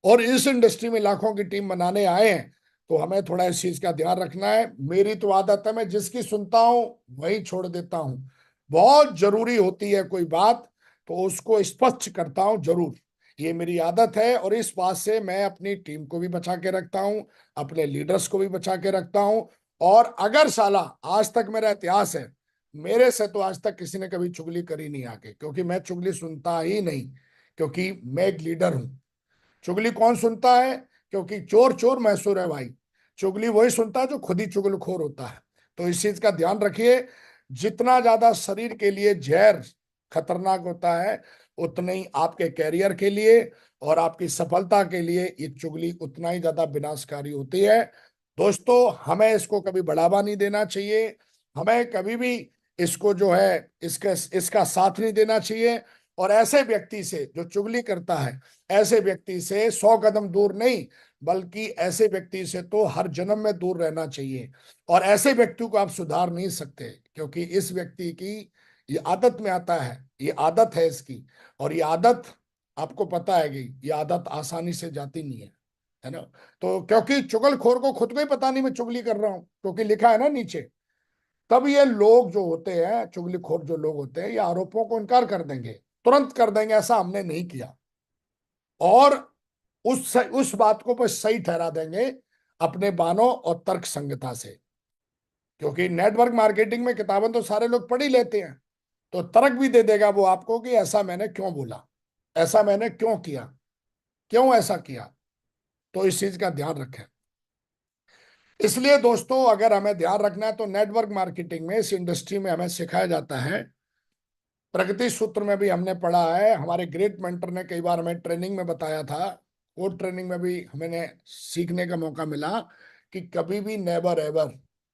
और इस इंडस्ट्री में लाखों की टीम बनाने आए हैं। तो हमें थोड़ा इस चीज का ध्यान रखना है। मेरी तो आदत है मैं जिसकी सुनता हूं वही छोड़ देता हूं। बहुत जरूरी होती है कोई बात तो उसको स्पष्ट करता हूं जरूर, ये मेरी आदत है। और इस बात से मैं अपनी टीम को भी बचा के रखता हूं, अपने लीडर्स को भी बचा के रखता हूं। और अगर साला आज तक मेरा इतिहास है, मेरे से तो आज तक किसी ने कभी चुगली करी नहीं आके, क्योंकि मैं चुगली सुनता ही नहीं, क्योंकि मैं एक लीडर हूं। चुगली कौन सुनता है क्योंकि चोर चोर मैसूर है भाई। चुगली वही सुनता है जो खुद ही चुगलखोर होता है। तो इस चीज का ध्यान रखिए। जितना ज्यादा शरीर के लिए जहर खतरनाक होता है, उतने ही आपके कैरियर के लिए और आपकी सफलता के लिए ये चुगली उतना ही ज्यादा विनाशकारी होती है। दोस्तों, हमें इसको कभी बढ़ावा नहीं देना चाहिए। हमें कभी भी इसको जो है इसका साथ नहीं देना चाहिए। और ऐसे व्यक्ति से जो चुगली करता है, ऐसे व्यक्ति से 100 कदम दूर नहीं, बल्कि ऐसे व्यक्ति से तो हर जन्म में दूर रहना चाहिए। और ऐसे व्यक्ति को आप सुधार नहीं सकते, क्योंकि इस व्यक्ति की ये आदत में आता है, ये आदत है इसकी। और ये आदत, आपको पता है कि ये आदत आसानी से जाती नहीं है ना। तो क्योंकि चुगलखोर को खुद को ही पता नहीं मैं चुगली कर रहा हूं, क्योंकि लिखा है ना नीचे। तब ये लोग जो होते हैं, चुगलीखोर जो लोग होते हैं, ये आरोपों को इनकार कर देंगे, तुरंत कर देंगे ऐसा हमने नहीं किया। और उस बात को पर सही ठहरा देंगे अपने बानों और तर्क संगता से। क्योंकि नेटवर्क मार्केटिंग में किताबें तो सारे लोग पढ़ ही लेते हैं, तो तर्क भी दे देगा वो आपको कि ऐसा मैंने क्यों बोला, ऐसा मैंने क्यों किया, क्यों ऐसा किया। तो इस चीज का ध्यान रखें। इसलिए दोस्तों, अगर हमें ध्यान रखना है तो नेटवर्क मार्केटिंग में, इस इंडस्ट्री में हमें सिखाया जाता है। प्रगति सूत्र में भी हमने पढ़ा है, हमारे ग्रेट मेंटर ने कई बार हमें ट्रेनिंग में बताया था। वो ट्रेनिंग में भी हमें सीखने का मौका मिला कि कभी भी नेवर एवर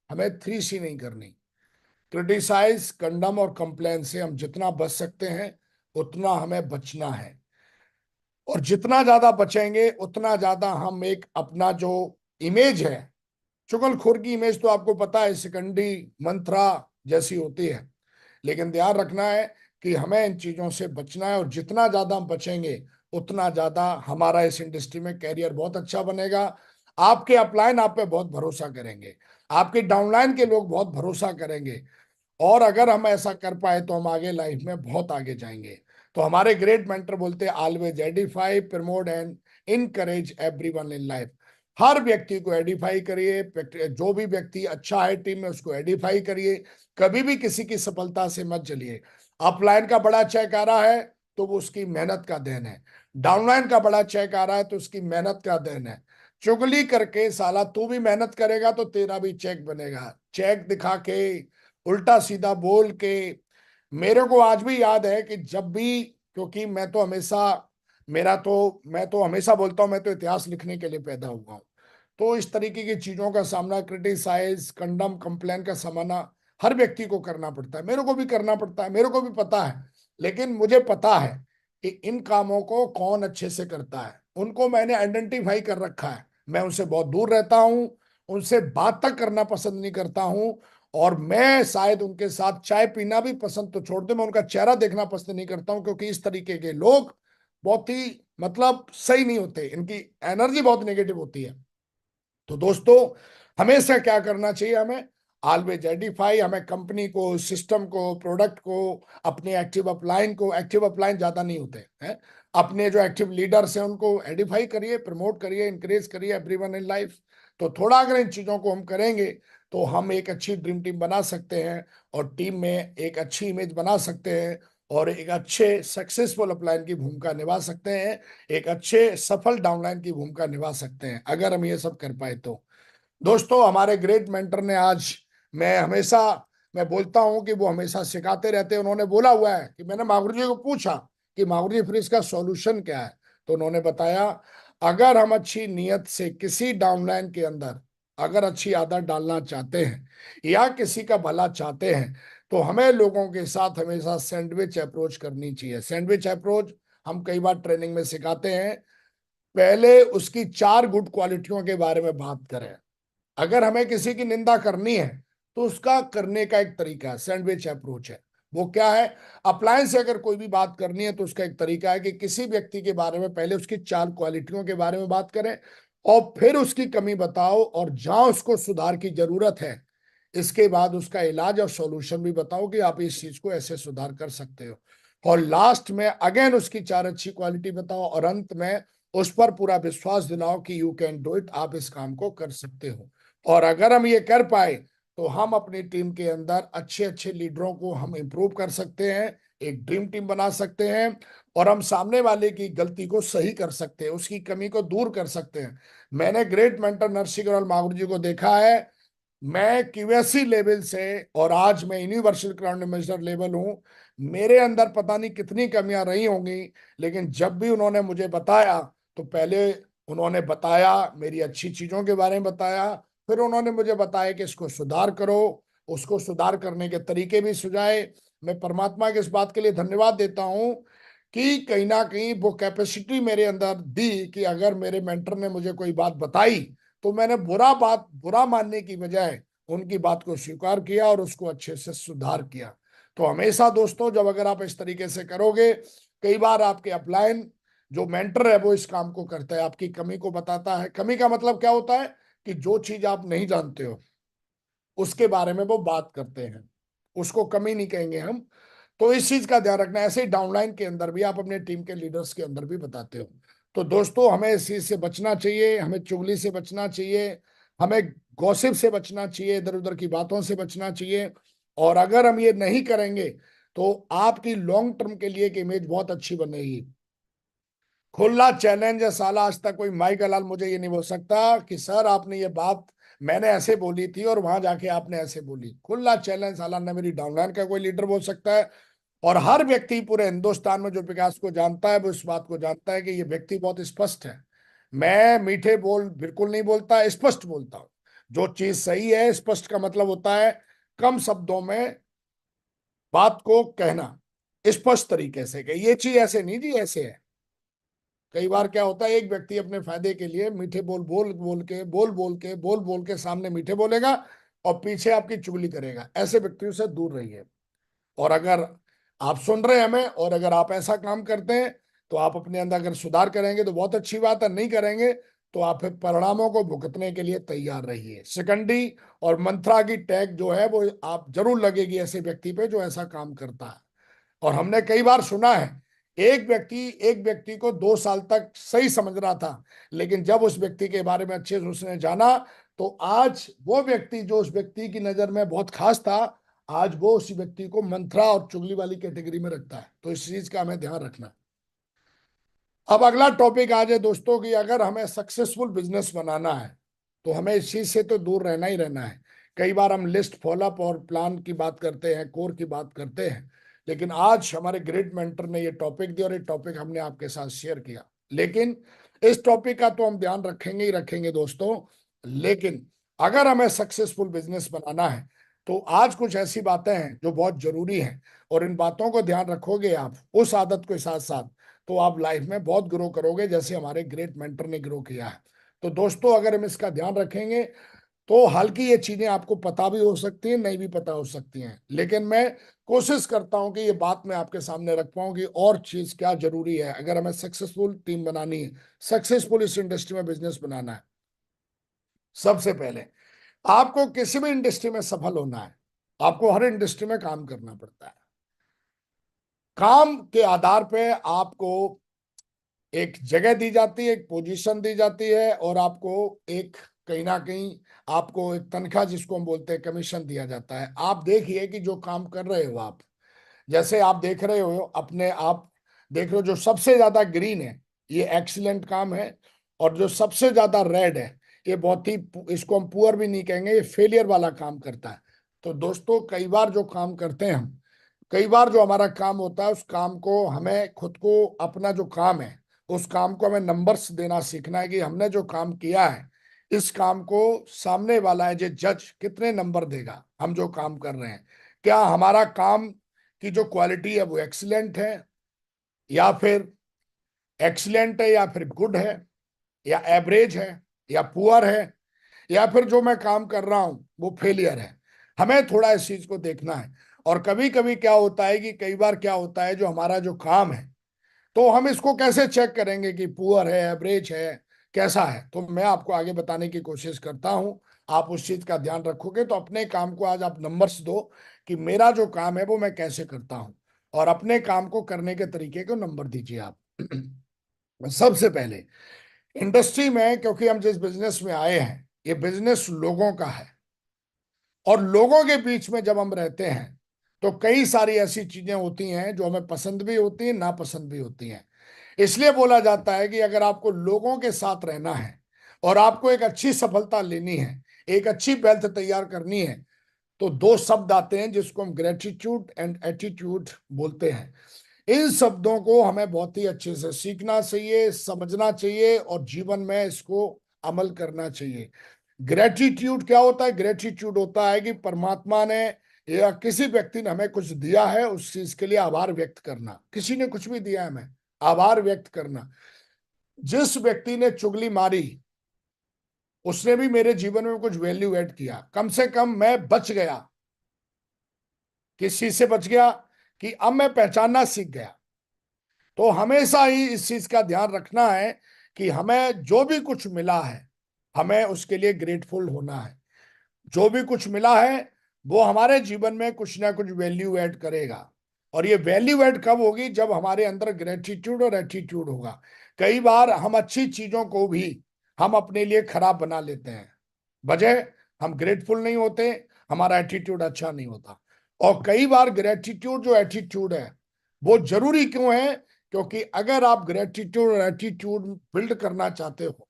हमें 3C नहीं करनी। क्रिटिसाइज, कंडम और कंप्लेन से हम जितना बच सकते हैं उतना हमें बचना है। और जितना ज्यादा बचेंगे उतना ज्यादा हम एक अपना जो इमेज है, चुगलखोर की इमेज तो आपको पता है शिकंडी मंत्रा जैसी होती है। लेकिन ध्यान रखना है कि हमें इन चीजों से बचना है, और जितना ज्यादा हम बचेंगे उतना ज्यादा हमारा इस इंडस्ट्री में कैरियर बहुत अच्छा बनेगा। आपके अपलाइन आप पे बहुत भरोसा करेंगे, आपके डाउनलाइन के लोग बहुत भरोसा करेंगे। और अगर हम ऐसा कर पाए तो हम आगे लाइफ में बहुत आगे जाएंगे। तो हमारे ग्रेट मेंटर बोलते हैं, always edify, promote and encourage everyone in life. हर व्यक्ति को एडिफाई करिए, जो भी व्यक्ति अच्छा है टीम में उसको एडिफाई करिए। कभी भी किसी की सफलता से मत जलिए। अपलाइन का बड़ा चेक आ रहा है तो वो उसकी मेहनत का देन है, डाउनलाइन का बड़ा चेक आ रहा है तो उसकी मेहनत का देन है। चुगली करके साला तू भी मेहनत करेगा तो तेरा भी चेक बनेगा। चेक दिखा के, उल्टा सीधा बोल के। मेरे को आज भी याद है कि जब भी, क्योंकि मैं तो हमेशा बोलता हूं मैं तो इतिहास लिखने के लिए पैदा हुआ हूं। तो इस तरीके की चीजों का सामना, क्रिटिसाइज, कंडम, कंप्लेन का सामना हर व्यक्ति को करना पड़ता है, मेरे को भी करना पड़ता है, मेरे को भी पता है। लेकिन मुझे पता है कि इन कामों को कौन अच्छे से करता है, उनको मैंने आइडेंटिफाई कर रखा है। मैं उनसे बहुत दूर रहता हूं, उनसे बात तक करना पसंद नहीं करता हूं। और मैं शायद उनके साथ चाय पीना भी पसंद तो छोड़ दे, मैं उनका चेहरा देखना पसंद नहीं करता हूं, क्योंकि इस तरीके के लोग बहुत ही मतलब सही नहीं होते, इनकी एनर्जी बहुत नेगेटिव होती है। तो दोस्तों, हमेशा क्या करना चाहिए हमें, ऑलवेज आइडेंटिफाई। हमें कंपनी को, सिस्टम को, प्रोडक्ट को, अपने एक्टिव अपलाइन को, एक्टिव अपलाइन ज्यादा नहीं होते हैं, अपने जो एक्टिव लीडर्स हैं उनको आइडेंटिफाई करिए, प्रमोट करिए, इंकरेज करिए एवरीवन इन लाइफ। तो थोड़ा अगर इन चीजों को हम करेंगे तो हम एक अच्छी ड्रीम टीम बना सकते हैं, और टीम में एक अच्छी इमेज बना सकते हैं, और एक अच्छे सक्सेसफुल अपलाइन की भूमिका निभा सकते हैं, एक अच्छे सफल डाउनलाइन की भूमिका निभा सकते हैं, अगर हम ये सब कर पाए तो। दोस्तों, हमारे ग्रेट मेंटर ने आज, मैं हमेशा मैं बोलता हूं कि वो हमेशा सिखाते रहते हैं। उन्होंने बोला हुआ है कि मैंने मागुरू जी को पूछा कि मागुरू जी फिर इसका सॉल्यूशन क्या है, तो उन्होंने बताया, अगर हम अच्छी नीयत से किसी डाउनलाइन के अंदर अगर अच्छी आदत डालना चाहते हैं या किसी का भला चाहते हैं, तो हमें लोगों के साथ हमेशा सैंडविच अप्रोच करनी चाहिए। सैंडविच अप्रोच हम कई बार ट्रेनिंग में सिखाते हैं। पहले उसकी 4 गुड क्वालिटियों के बारे में बात करें। अगर हमें किसी की निंदा करनी है तो उसका करने का एक तरीका है, सैंडविच अप्रोच है। वो क्या है, अप्लायंस से अगर कोई भी बात करनी है तो उसका एक तरीका है कि किसी व्यक्ति के बारे में पहले उसकी 4 क्वालिटियों के बारे में बात करें, और फिर उसकी कमी बताओ, और जहां उसको सुधार की जरूरत है इसके बाद उसका इलाज और सॉल्यूशन भी बताओ कि आप इस चीज को ऐसे सुधार कर सकते हो। और लास्ट में अगेन उसकी 4 अच्छी क्वालिटी बताओ, और अंत में उस पर पूरा विश्वास दिलाओ कि यू कैन डू इट, आप इस काम को कर सकते हो। और अगर हम ये कर पाए तो हम अपनी टीम के अंदर अच्छे अच्छे लीडरों को हम इंप्रूव कर सकते हैं, एक ड्रीम टीम बना सकते हैं और हम सामने वाले की गलती को सही कर सकते हैं, उसकी कमी को दूर कर सकते हैं। मैंने ग्रेट मेंटर नरसिंह गोयल मागुर जी को देखा है। मैं क्यूएससी लेवल से और आज मैं यूनिवर्सल क्राउन एम्बेसडर लेवल हूं। मेरे अंदर पता नहीं कितनी कमियां रही होंगी, लेकिन जब भी उन्होंने मुझे बताया तो पहले उन्होंने बताया, मेरी अच्छी चीजों के बारे में बताया, फिर उन्होंने मुझे बताया कि इसको सुधार करो, उसको सुधार करने के तरीके भी सुझाए। मैं परमात्मा के इस बात के लिए धन्यवाद देता हूं कि कहीं ना कहीं वो कैपेसिटी मेरे अंदर दी कि अगर मेरे मेंटर ने मुझे कोई बात बताई तो मैंने बुरा मानने की बजाय उनकी बात को स्वीकार किया और उसको अच्छे से सुधार किया। तो हमेशा दोस्तों, जब अगर आप इस तरीके से करोगे, कई बार आपके अपलाइन जो मेंटर है वो इस काम को करता है, आपकी कमी को बताता है। कमी का मतलब क्या होता है कि जो चीज आप नहीं जानते हो उसके बारे में वो बात करते हैं, उसको कमी नहीं कहेंगे हम। तो इस चीज का ध्यान रखना। ऐसे ही डाउनलाइन के अंदर भी आप अपने टीम के लीडर्स के अंदर भी बताते हो। तो दोस्तों, हमें इस चीज से बचना चाहिए, हमें चुगली से बचना चाहिए, हमें गॉसिप से बचना चाहिए, इधर उधर की बातों से बचना चाहिए। और अगर हम ये नहीं करेंगे तो आपकी लॉन्ग टर्म के लिए एक इमेज बहुत अच्छी बनेगी। खुला चैलेंज है साला, आज तक कोई माई लाल मुझे ये नहीं बोल सकता कि सर आपने ये बात मैंने ऐसे बोली थी और वहां जाके आपने ऐसे बोली। खुला चैलेंज साला न मेरी डाउनलाइन का कोई लीडर बोल सकता है। और हर व्यक्ति पूरे हिंदुस्तान में जो विकास को जानता है वो इस बात को जानता है कि ये व्यक्ति बहुत स्पष्ट है। मैं मीठे बोल बिल्कुल नहीं बोलता, स्पष्ट बोलता हूँ। जो चीज सही है, स्पष्ट का मतलब होता है कम शब्दों में बात को कहना, स्पष्ट तरीके से कि ये चीज ऐसे नहीं जी ऐसे है। कई बार क्या होता है, एक व्यक्ति अपने फायदे के लिए मीठे बोल बोल के सामने मीठे बोलेगा और पीछे आपकी चुगली करेगा। ऐसे व्यक्तियों से दूर रहिए। और अगर आप सुन रहे हैं हमें और अगर आप ऐसा काम करते हैं तो आप अपने अंदर अगर सुधार करेंगे तो बहुत अच्छी बात है, नहीं करेंगे तो आप फिर परिणामों को भुगतने के लिए तैयार रहिए। शिकंडी और मंत्रा की टैग जो है वो आप जरूर लगेगी ऐसे व्यक्ति पे जो ऐसा काम करता है। और हमने कई बार सुना है, एक व्यक्ति को 2 साल तक सही समझ रहा था, लेकिन जब उस व्यक्ति के बारे में अच्छे से उसने जाना तो आज वो व्यक्ति जो उस व्यक्ति की नजर में बहुत खास था, आज वो उसी व्यक्ति को मंत्रा और चुगली वाली कैटेगरी में रखता है। तो इस चीज का हमें ध्यान रखना। अब अगला टॉपिक आ जाए दोस्तों कि अगर हमें सक्सेसफुल बिजनेस बनाना है तो हमें इस चीज से तो दूर रहना ही रहना है। कई बार हम लिस्ट फॉलोअप और प्लान की बात करते हैं, कोर की बात करते हैं, लेकिन आज हमारे ग्रेट मेंटर ने ये टॉपिक दिया और ये टॉपिक हमने आपके साथ शेयर किया। लेकिन इस टॉपिक का तो हम ध्यान रखेंगे ही रखेंगे दोस्तों। लेकिन अगर हमें सक्सेसफुल बिजनेस बनाना है तो आज कुछ ऐसी बातें हैं जो बहुत जरूरी हैं, और इन बातों को ध्यान रखोगे आप उस आदत के साथ साथ, तो आप लाइफ में बहुत ग्रो करोगे जैसे हमारे ग्रेट मेंटर ने ग्रो किया है। तो दोस्तों, अगर हम इसका ध्यान रखेंगे तो हल्की ये चीजें आपको पता भी हो सकती हैं, नहीं भी पता हो सकती हैं, लेकिन मैं कोशिश करता हूं कि ये बात मैं आपके सामने रख पाऊं कि और चीज क्या जरूरी है अगर हमें सक्सेसफुल टीम बनानी है, सक्सेसफुल इस इंडस्ट्री में बिजनेस बनाना है। सबसे पहले आपको किसी भी इंडस्ट्री में सफल होना है, आपको हर इंडस्ट्री में काम करना पड़ता है। काम के आधार पे आपको एक जगह दी जाती है, एक पोजीशन दी जाती है, और आपको एक कहीं ना कहीं आपको एक तनख्वाह जिसको हम बोलते हैं कमीशन दिया जाता है। आप देखिए कि जो काम कर रहे हो आप, जैसे आप देख रहे हो अपने आप देख रहे हो जो सबसे ज्यादा ग्रीन है ये एक्सीलेंट काम है, और जो सबसे ज्यादा रेड है ये बहुत ही, इसको हम पुअर भी नहीं कहेंगे, ये फेलियर वाला काम करता है। तो दोस्तों, कई बार जो काम करते हैं हम, कई बार जो हमारा काम होता है उस काम को हमें खुद को, अपना जो काम है उस काम को हमें नंबर्स देना सीखना है कि हमने जो काम किया है इस काम को सामने वाला है जो जज कितने नंबर देगा, हम जो काम कर रहे हैं क्या हमारा काम की जो क्वालिटी है वो एक्सीलेंट है, या फिर एक्सीलेंट है, या फिर गुड है, या एवरेज है, या पुअर है, या फिर जो मैं काम कर रहा हूं वो फेलियर है। हमें थोड़ा इस चीज को देखना है। और कभी कभी क्या होता है कि कई बार क्या होता है जो हमारा जो काम है, तो हम इसको कैसे चेक करेंगे कि पुअर है, एवरेज है, कैसा है। तो मैं आपको आगे बताने की कोशिश करता हूं। आप उस चीज का ध्यान रखोगे तो अपने काम को आज आप नंबर्स दो कि मेरा जो काम है वो मैं कैसे करता हूं, और अपने काम को करने के तरीके को नंबर दीजिए आप। सबसे पहले इंडस्ट्री में, क्योंकि हम जिस बिजनेस में आए हैं ये बिजनेस लोगों का है, और लोगों के बीच में जब हम रहते हैं तो कई सारी ऐसी चीजें होती हैं जो हमें पसंद भी होती हैं, नापसंद भी होती हैं। इसलिए बोला जाता है कि अगर आपको लोगों के साथ रहना है और आपको एक अच्छी सफलता लेनी है, एक अच्छी वेल्थ तैयार करनी है, तो दो शब्द आते हैं जिसको हम ग्रेटिट्यूड एंड एटीट्यूड बोलते हैं। इन शब्दों को हमें बहुत ही अच्छे से सीखना चाहिए, समझना चाहिए और जीवन में इसको अमल करना चाहिए। ग्रेटिट्यूड क्या होता है? ग्रेटिट्यूड होता है कि परमात्मा ने या किसी व्यक्ति ने हमें कुछ दिया है, उस चीज के लिए आभार व्यक्त करना। किसी ने कुछ भी दिया है हमें, आभार व्यक्त करना। जिस व्यक्ति ने चुगली मारी, उसने भी मेरे जीवन में कुछ वैल्यू ऐड किया। कम से कम मैं बच गया। किस चीज से बच गया? कि अब मैं पहचानना सीख गया। तो हमेशा ही इस चीज का ध्यान रखना है कि हमें जो भी कुछ मिला है, हमें उसके लिए ग्रेटफुल होना है। जो भी कुछ मिला है वो हमारे जीवन में कुछ ना कुछ वैल्यू ऐड करेगा। और ये वैल्यू ऐड कब होगी? जब हमारे अंदर ग्रेटिट्यूड और एटीट्यूड होगा। कई बार हम अच्छी चीजों को भी हम अपने लिए खराब बना लेते हैं। वजह, हम ग्रेटफुल नहीं होते, हमारा एटीट्यूड अच्छा नहीं होता। और कई बार ग्रेटिट्यूड जो एटीट्यूड है वो जरूरी क्यों है? क्योंकि अगर आप ग्रेटिट्यूड और एटीट्यूड बिल्ड करना चाहते हो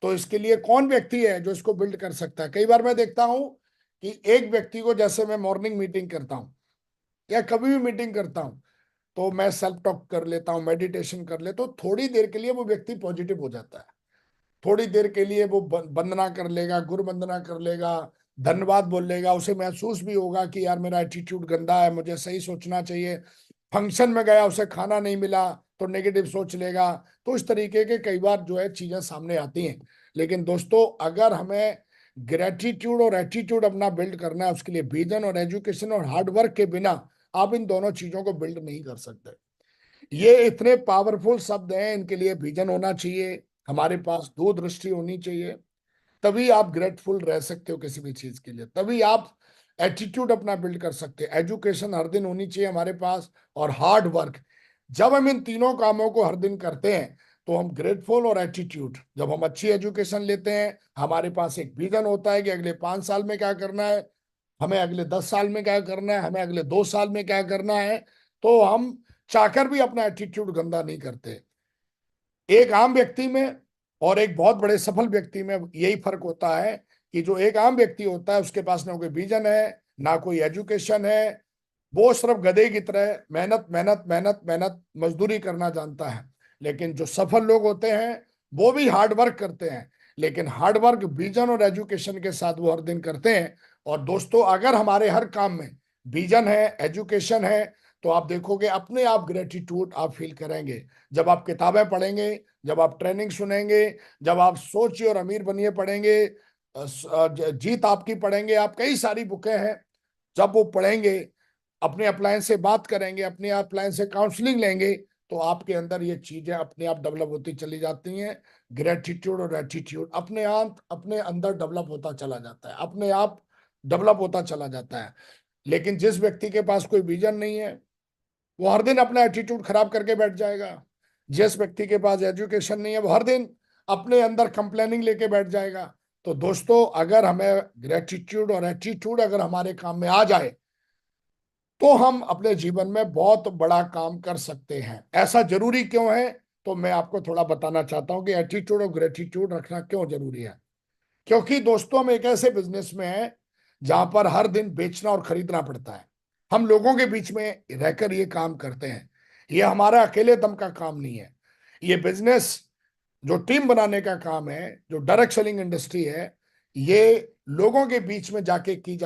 तो इसके लिए कौन व्यक्ति है जो इसको बिल्ड कर सकता है? कई बार मैं देखता हूं कि एक व्यक्ति को, जैसे मैं मॉर्निंग मीटिंग करता हूं या कभी भी मीटिंग करता हूं, तो मैं सेल्फ टॉक कर लेता हूं, मेडिटेशन कर लेता हूं। थोड़ी देर के लिए वो व्यक्ति पॉजिटिव हो जाता है। थोड़ी देर के लिए वो वंदना कर लेगा, गुरु वंदना कर लेगा, धन्यवाद बोल लेगा। उसे महसूस भी होगा कि यार मेरा एटीट्यूड गंदा है, मुझे सही सोचना चाहिए। फंक्शन में गया, उसे खाना नहीं मिला तो नेगेटिव सोच लेगा। तो इस तरीके के कई बार जो है चीजें सामने आती हैं। लेकिन दोस्तों, अगर हमें ग्रेटिट्यूड और एटीट्यूड अपना बिल्ड करना है, उसके लिए विजन और एजुकेशन और हार्ड वर्क के बिना आप इन दोनों चीजों को बिल्ड नहीं कर सकते। ये इतने पावरफुल शब्द हैं, इनके लिए विजन होना चाहिए, हमारे पास दूरदृष्टि होनी चाहिए। तभी आप ग्रेटफुल रह सकते हो किसी भी चीज के लिए। तभी आप एटीट्यूड अपना बिल्ड कर सकते हैं। एजुकेशन हर दिन होनी चाहिए हमारे पास, और हार्ड वर्क। जब हम इन तीनों कामों को हर दिन करते हैं तो हम ग्रेटफुल और एटीट्यूड, जब हम अच्छी एजुकेशन लेते हैं, हमारे पास एक विजन होता है कि अगले 5 साल में क्या करना है, हमें अगले 10 साल में क्या करना है, हमें अगले 2 साल में क्या करना है, तो हम चाहकर भी अपना एटीट्यूड गंदा नहीं करते। एक आम व्यक्ति में और एक बहुत बड़े सफल व्यक्ति में यही फर्क होता है कि जो एक आम व्यक्ति होता है उसके पास ना कोई विजन है, ना कोई एजुकेशन है। वो सिर्फ गधे की तरह मेहनत मेहनत मेहनत मेहनत मजदूरी करना जानता है। लेकिन जो सफल लोग होते हैं वो भी हार्ड वर्क करते हैं, लेकिन हार्ड वर्क विजन और एजुकेशन के साथ वो हर दिन करते हैं। और दोस्तों, अगर हमारे हर काम में विजन है, एजुकेशन है, तो आप देखोगे अपने आप ग्रेटिट्यूड आप फील करेंगे। जब आप किताबें पढ़ेंगे, जब आप ट्रेनिंग सुनेंगे, जब आप सोचिए और अमीर बनिए पढ़ेंगे, जीत आपकी पढ़ेंगे, आप कई सारी बुकें हैं, जब वो पढ़ेंगे, अपने अपलायन से बात करेंगे, अपने अपलायन से काउंसलिंग लेंगे, तो आपके अंदर ये चीजें अपने आप डेवलप होती चली जाती हैं। ग्रेटिट्यूड और एटीट्यूड अपने आप अपने अंदर डेवलप होता चला जाता है, अपने आप डेवलप होता चला जाता है। लेकिन जिस व्यक्ति के पास कोई विजन नहीं है, वो हर दिन अपना एटीट्यूड खराब करके बैठ जाएगा। जिस व्यक्ति के पास एजुकेशन नहीं है, वो हर दिन अपने अंदर कंप्लेनिंग लेके बैठ जाएगा। तो दोस्तों, अगर हमें ग्रेटिट्यूड और एटीट्यूड अगर हमारे काम में आ जाए तो हम अपने जीवन में बहुत बड़ा काम कर सकते हैं। ऐसा जरूरी क्यों है? तो मैं आपको थोड़ा बताना चाहता हूं कि एटीट्यूड और ग्रेटिट्यूड रखना क्यों जरूरी है। क्योंकि दोस्तों, हम एक ऐसे बिजनेस में हैं जहां पर हर दिन बेचना और खरीदना पड़ता है। हम लोगों के बीच में रहकर ये काम करते हैं। ये हमारा अकेले दम का काम नहीं है। ये बिजनेस जो टीम बनाने का काम है, जो डायरेक्ट सेलिंग इंडस्ट्री है, ये लोगों के बीच में जाके की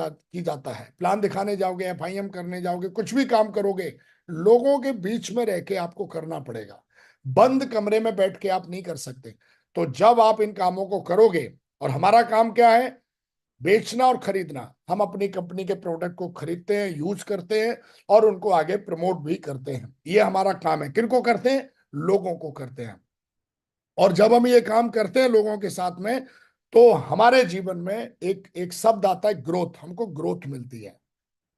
जाता है। प्लान दिखाने जाओगे, एफआईएम करने जाओगे, कुछ भी काम करोगे, लोगों के बीच में रह के आपको करना पड़ेगा। बंद कमरे में बैठ के आप नहीं कर सकते। तो जब आप इन कामों को करोगे, और हमारा काम क्या है? बेचना और खरीदना। हम अपनी कंपनी के प्रोडक्ट को खरीदते हैं, यूज करते हैं और उनको आगे प्रमोट भी करते हैं। ये हमारा काम है। किनको करते हैं? लोगों को करते हैं। और जब हम ये काम करते हैं लोगों के साथ में, तो हमारे जीवन में एक एक शब्द आता है ग्रोथ। हमको ग्रोथ मिलती है।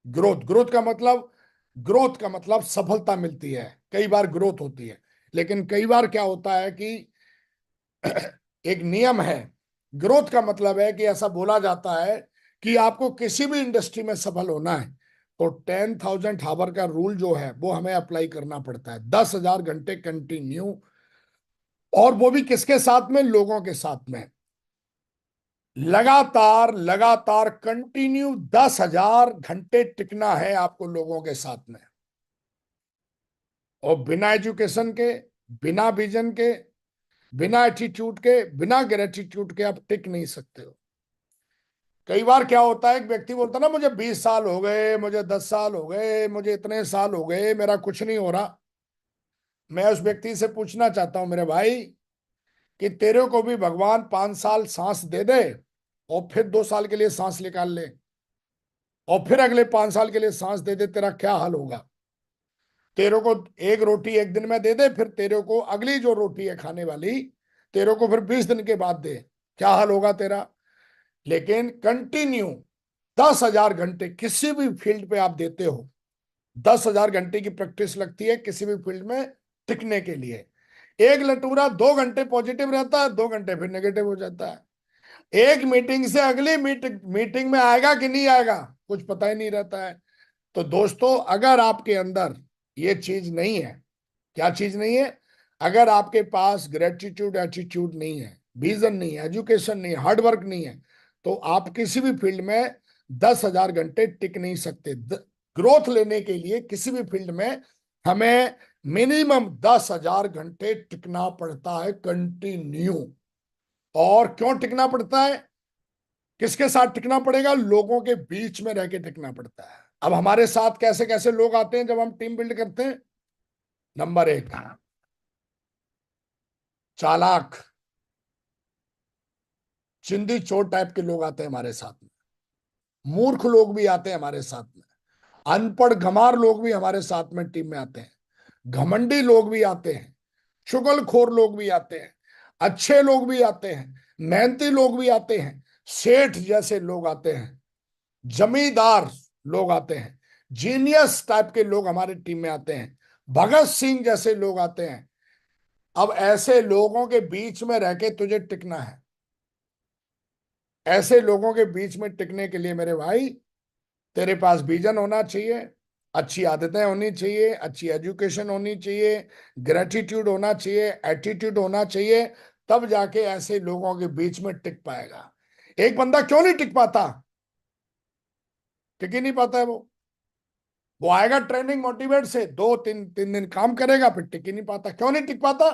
ग्रोथ, ग्रोथ का मतलब सफलता मिलती है। कई बार ग्रोथ होती है, लेकिन कई बार क्या होता है कि एक नियम है। ग्रोथ का मतलब है कि ऐसा बोला जाता है कि आपको किसी भी इंडस्ट्री में सफल होना है, तो 10,000 आवर का रूल जो है वो हमें अप्लाई करना पड़ता है, 10,000 घंटे कंटिन्यू। और वो भी किसके साथ में? लोगों के साथ में, लगातार लगातार कंटिन्यू 10,000 घंटे टिकना है आपको लोगों के साथ में। और बिना एजुकेशन के, बिना विजन के, बिना एटीट्यूड के, बिना ग्रेटिट्यूड के आप टिक नहीं सकते हो। कई बार क्या होता है, एक व्यक्ति बोलता है ना, मुझे 20 साल हो गए, मुझे 10 साल हो गए, मुझे इतने साल हो गए, मेरा कुछ नहीं हो रहा। मैं उस व्यक्ति से पूछना चाहता हूं, मेरे भाई, कि तेरे को भी भगवान 5 साल सांस दे दे और फिर 2 साल के लिए सांस निकाल ले, और फिर अगले 5 साल के लिए सांस दे दे, तेरा क्या हाल होगा? तेरे को एक रोटी एक दिन में दे दे, फिर तेरे को अगली जो रोटी है खाने वाली, तेरे को फिर 20 दिन के बाद दे, क्या हाल होगा तेरा? लेकिन कंटिन्यू 10,000 घंटे किसी भी फील्ड पे आप देते हो, 10,000 घंटे की प्रैक्टिस लगती है किसी भी फील्ड में टिकने के लिए। एक लटूरा 2 घंटे पॉजिटिव रहता है, 2 घंटे फिर नेगेटिव हो जाता है। एक मीटिंग से अगली मीटिंग में आएगा कि नहीं आएगा, कुछ पता ही नहीं रहता है। तो दोस्तों, अगर आपके अंदर ये चीज नहीं है, क्या चीज नहीं है? अगर आपके पास ग्रेटिट्यूड एटीट्यूड नहीं है, विजन नहीं है, एजुकेशन नहीं है, हार्डवर्क नहीं है, तो आप किसी भी फील्ड में 10,000 घंटे टिक नहीं सकते। ग्रोथ लेने के लिए किसी भी फील्ड में हमें मिनिमम 10,000 घंटे टिकना पड़ता है कंटिन्यू। और क्यों टिकना पड़ता है? किसके साथ टिकना पड़ेगा? लोगों के बीच में रह के टिकना पड़ता है। अब हमारे साथ कैसे कैसे लोग आते हैं जब हम टीम बिल्ड करते हैं? नंबर 1, चालाक, चिंदी चोर टाइप के लोग आते हैं हमारे साथ में। मूर्ख लोग भी आते हैं हमारे साथ में। अनपढ़ गंवार लोग भी हमारे साथ में टीम में आते हैं। घमंडी लोग भी आते हैं। चुगलखोर लोग भी आते हैं। अच्छे लोग भी आते हैं। मेहनती लोग भी आते हैं। सेठ जैसे लोग आते हैं। जमींदार लोग आते हैं। जीनियस टाइप के लोग हमारी टीम में आते हैं। भगत सिंह जैसे लोग आते हैं। अब ऐसे लोगों के बीच में रह के तुझे टिकना है। ऐसे लोगों के बीच में टिकने के लिए मेरे भाई, तेरे पास विजन होना चाहिए, अच्छी आदतें होनी चाहिए, अच्छी एजुकेशन होनी चाहिए, ग्रेटिट्यूड होना चाहिए, एटीट्यूड होना चाहिए। तब जाके ऐसे लोगों के बीच में टिक पाएगा। एक बंदा क्यों नहीं टिक पाता? टिक ही नहीं पाता है वो आएगा ट्रेनिंग मोटिवेट से, 2 3 दिन काम करेगा, फिर टिक ही नहीं पाता। क्यों नहीं टिक पाता?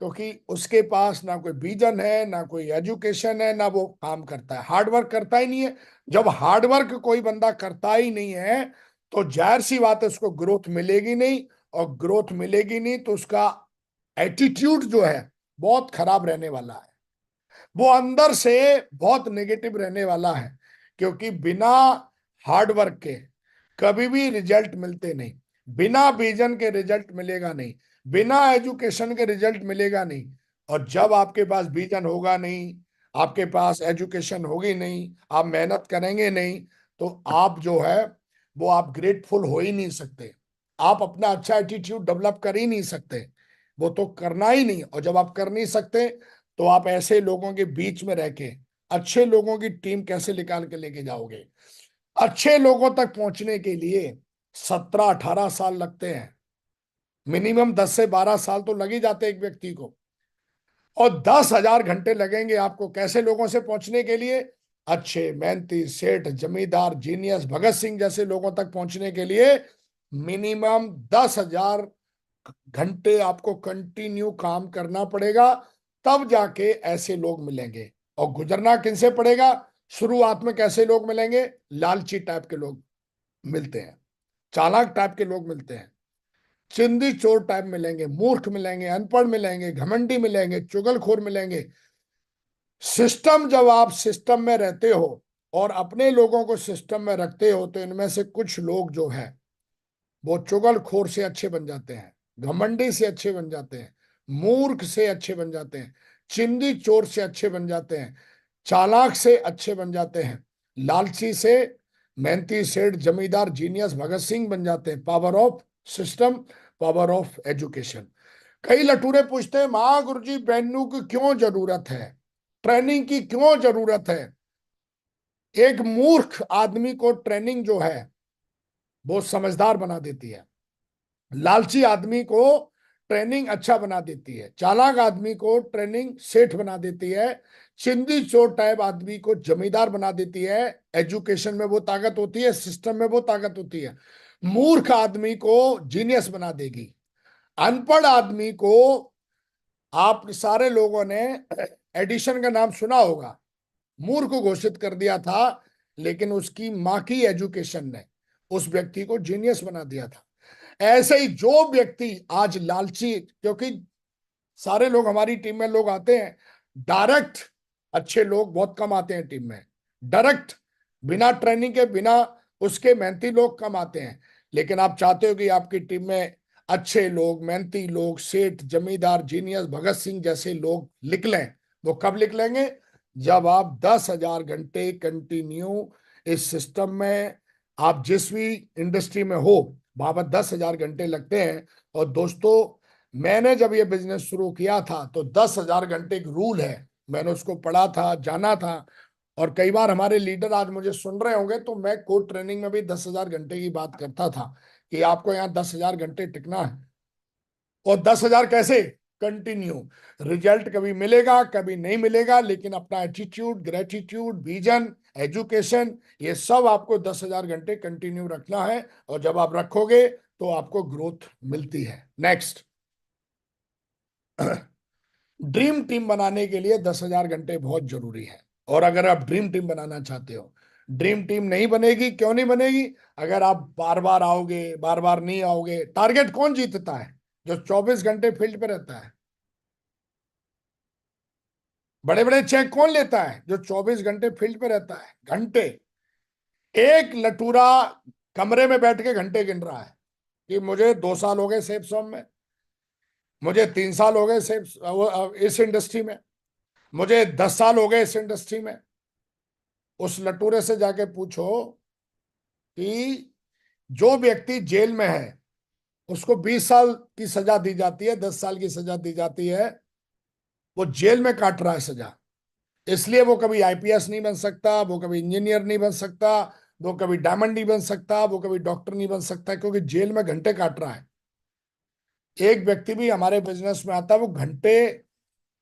क्योंकि उसके पास ना कोई विजन है, ना कोई एजुकेशन है, ना वो काम करता है, हार्डवर्क करता ही नहीं है। जब हार्डवर्क कोई बंदा करता ही नहीं है, तो जाहिर सी बात है उसको ग्रोथ मिलेगी नहीं। और ग्रोथ मिलेगी नहीं तो उसका एटीट्यूड जो है बहुत खराब रहने वाला है। वो अंदर से बहुत नेगेटिव रहने वाला है। क्योंकि बिना हार्डवर्क के कभी भी रिजल्ट मिलते नहीं। बिना विजन के रिजल्ट मिलेगा नहीं। बिना एजुकेशन के रिजल्ट मिलेगा नहीं। और जब आपके पास विजन होगा नहीं, आपके पास एजुकेशन होगी नहीं, आप मेहनत करेंगे नहीं, तो आप जो है वो आप ग्रेटफुल हो ही नहीं सकते। आप अपना अच्छा एटीट्यूड डेवलप कर ही नहीं सकते। वो तो करना ही नहीं। और जब आप कर नहीं सकते, तो आप ऐसे लोगों के बीच में रह के अच्छे लोगों की टीम कैसे निकाल के लेके जाओगे? अच्छे लोगों तक पहुंचने के लिए 17 18 साल लगते हैं। मिनिमम 10 से 12 साल तो लग ही जाते हैं एक व्यक्ति को। और 10,000 घंटे लगेंगे आपको कैसे लोगों से पहुंचने के लिए? अच्छे मेहनती सेठ, जमींदार, जीनियस, भगत सिंह जैसे लोगों तक पहुंचने के लिए मिनिमम 10,000 घंटे आपको कंटिन्यू काम करना पड़ेगा। तब जाके ऐसे लोग मिलेंगे। और गुजरना किनसे पड़ेगा? शुरुआत में कैसे लोग मिलेंगे? लालची टाइप के लोग मिलते हैं, चालाक टाइप के लोग मिलते हैं, चिंदी चोर टाइप मिलेंगे, मूर्ख मिलेंगे, अनपढ़ मिलेंगे, घमंडी मिलेंगे, चुगलखोर मिलेंगे। सिस्टम, जब आप सिस्टम में रहते हो और अपने लोगों को सिस्टम में रखते हो, तो इनमें से कुछ लोग जो है वो चुगलखोर से अच्छे बन जाते हैं, घमंडी से अच्छे बन जाते हैं, मूर्ख से अच्छे बन जाते हैं, चिंदी चोर से अच्छे बन जाते हैं, चालाक से अच्छे बन जाते हैं, लालची से मेहनती सेठ, जमींदार, जीनियस, भगत सिंह बन जाते हैं। Power of system, power of education. कई लटूरे पूछते हैं, महागुरु जी बैनू की क्यों जरूरत है, ट्रेनिंग की क्यों जरूरत है? एक मूर्ख आदमी को ट्रेनिंग जो है वो समझदार बना देती है। लालची आदमी को ट्रेनिंग अच्छा बना देती है। चालाक आदमी को ट्रेनिंग सेठ बना देती है। चिंदी चोर टाइप आदमी को जमींदार बना देती है। एजुकेशन में वो ताकत होती है, सिस्टम में वो ताकत होती है। मूर्ख आदमी को जीनियस बना देगी। अनपढ़ आदमी को, आप सारे लोगों ने एडिशन का नाम सुना होगा, मूर्ख घोषित कर दिया था, लेकिन उसकी मां की एजुकेशन ने उस व्यक्ति को जीनियस बना दिया था। ऐसे ही जो व्यक्ति आज लालची, क्योंकि सारे लोग हमारी टीम में लोग आते हैं डायरेक्ट, अच्छे लोग बहुत कम आते हैं टीम में। डायरेक्ट बिना ट्रेनिंग के, बिना उसके मेहनती लोग कम आते हैं। लेकिन आप चाहते हो कि आपकी टीम में अच्छे लोग, मेहनती लोग, सेठ, जमींदार, जीनियस, भगत सिंह जैसे लोग निकलें। वो कब निकलेंगे? जब आप 10,000 घंटे कंटिन्यू इस सिस्टम में, आप जिस भी इंडस्ट्री में हो वहां पर 10,000 घंटे लगते हैं। और दोस्तों, मैंने जब ये बिजनेस शुरू किया था तो 10,000 घंटे एक रूल है, मैंने उसको पढ़ा था, जाना था। और कई बार हमारे लीडर आज मुझे सुन रहे होंगे, तो मैं कोड ट्रेनिंग में भी 10,000 घंटे की बात करता था कि आपको यहाँ 10,000 घंटे टिकना है। और 10,000 कैसे? कंटिन्यू। रिजल्ट कभी मिलेगा, कभी नहीं मिलेगा, लेकिन अपना एटीट्यूड, ग्रेटिट्यूड, विजन, एजुकेशन, ये सब आपको 10,000 घंटे कंटिन्यू रखना है। और जब आप रखोगे तो आपको ग्रोथ मिलती है। नेक्स्ट, ड्रीम टीम बनाने के लिए 10,000 घंटे बहुत जरूरी है। और अगर आप ड्रीम टीम बनाना चाहते हो, ड्रीम टीम नहीं बनेगी। क्यों नहीं बनेगी? अगर आप बार बार आओगे, बार बार नहीं आओगे। टारगेट कौन जीतता है? जो 24 घंटे फील्ड पे रहता है। बड़े बड़े चेक कौन लेता है? जो 24 घंटे फील्ड पे रहता है। घंटे। एक लटूरा कमरे में बैठ के घंटे गिन रहा है कि मुझे 2 साल हो गए सेफ सॉम में, मुझे 3 साल हो गए सेफ इस इंडस्ट्री में, मुझे 10 साल हो गए इस इंडस्ट्री में। उस लटूरे से जाके पूछो कि जो व्यक्ति जेल में है उसको 20 साल की सजा दी जाती है, 10 साल की सजा दी जाती है, वो जेल में काट रहा है सजा। इसलिए वो कभी आईपीएस नहीं बन सकता, वो कभी इंजीनियर नहीं बन सकता, वो कभी डायमंड नहीं बन सकता, वो कभी डॉक्टर नहीं बन सकता, क्योंकि जेल में घंटे काट रहा है। एक व्यक्ति भी हमारे बिजनेस में आता है, वो घंटे,